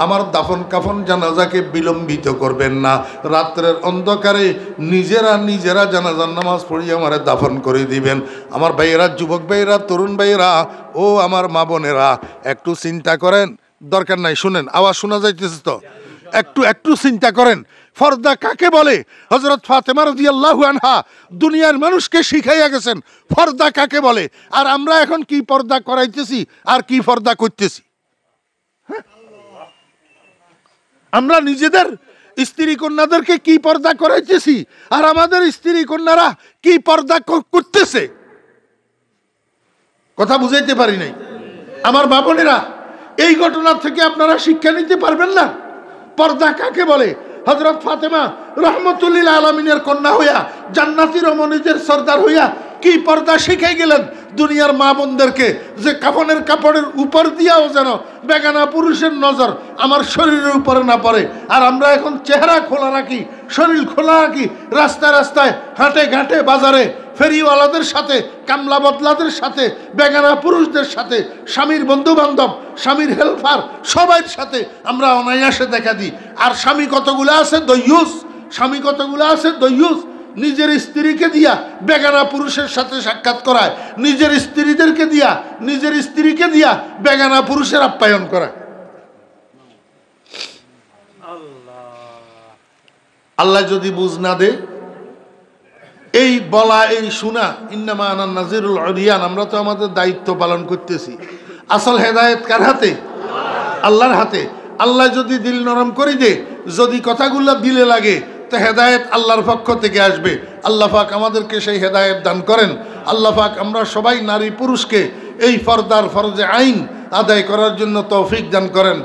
আমার দাফন কাফন জানাজাকে বিলম্বিত করবেন না। রাত্রের অন্ধকারে নিজেরা জানাজার নামাজ পড়িয়ে আমার দাফন করে দিবেন। আমার ভাইয়েরা, যুবক ভাইয়েরা, তরুণ ভাইয়েরা, ও আমার মা বোনেরা, একটু চিন্তা করেন। দরকার নাই, শুনেন, আওয়াজ শোনা যাইতেছে তো, একটু চিন্তা করেন। পর্দা কাকে বলে? হযরত ফাতেমা রাদিয়াল্লাহু আনহা দুনিয়ার মানুষকে শিখাইয়া গেছেন পর্দা কাকে বলে। আর আমরা এখন কি পর্দা করাইতেছি আর কি পর্দা করতেছি? আমরা নিজেদের স্ত্রী কন্যাদেরকে কি পর্দা করাইতেছি আর আমাদের স্ত্রী কন্যারা কি পর্দা করতেছে? কথা বুঝাইতে পারি নাই। আমার মা বোনেরা, এই ঘটনা থেকে আপনারা শিক্ষা নিতে পারবেন না পর্দা কাকে বলে। হযরত ফাতেমা রহমতুল্লিল আলামিনের কন্যা হইয়া, জান্নাতি রমণীদের সর্দার হইয়া কি পর্দা শিখাই গেলেন দুনিয়ার মা বোনদেরকে, যে কাফনের কাপড়ের উপর দিয়াও যেন বেগানা পুরুষের নজর আমার শরীরের উপরে না পড়ে। আর আমরা এখন চেহারা খোলা রাখি, শরীর খোলা রাখি, রাস্তায় রাস্তায়, হাটে ঘাটে, বাজারে, ফেরিওয়ালাদের সাথে, কামলা বদলাদের সাথে, বেগানা পুরুষদের সাথে, স্বামীর বন্ধু বান্ধব, স্বামীর হেল্পার, সবার সাথে আমরা অনায়াসে দেখা দিই। আর স্বামী কতগুলো আছে দয়ুস, স্বামী কতগুলো আছে দয়ুস, নিজের স্ত্রীকে দিয়া বেগানা পুরুষের সাথে সাক্ষাৎ করায়, নিজের স্ত্রীকে দিয়া বেগানা পুরুষের আপ্যায়ন করায়। আল্লাহ যদি বুঝ না দে, এই বলা, এই শোনা, ইন্নামা আনা নাজিরুল উরিয়ান, আমরা তো আমাদের দায়িত্ব পালন করতেছি। আসল হেদায়েত কার হাতে? আল্লাহর হাতে। আল্লাহ যদি দিল নরম করে দে, যদি কথাগুলো দিলে লাগে, তো হেদায়েত আল্লাহর পক্ষ থেকে আসবে। আল্লাহ পাক আমাদেরকে সেই হেদায়েত দান করেন। আল্লাহ পাক আমরা সবাই নারী পুরুষকে এই পর্দার ফরজে আইন আদায় করার জন্য তৌফিক দান করেন।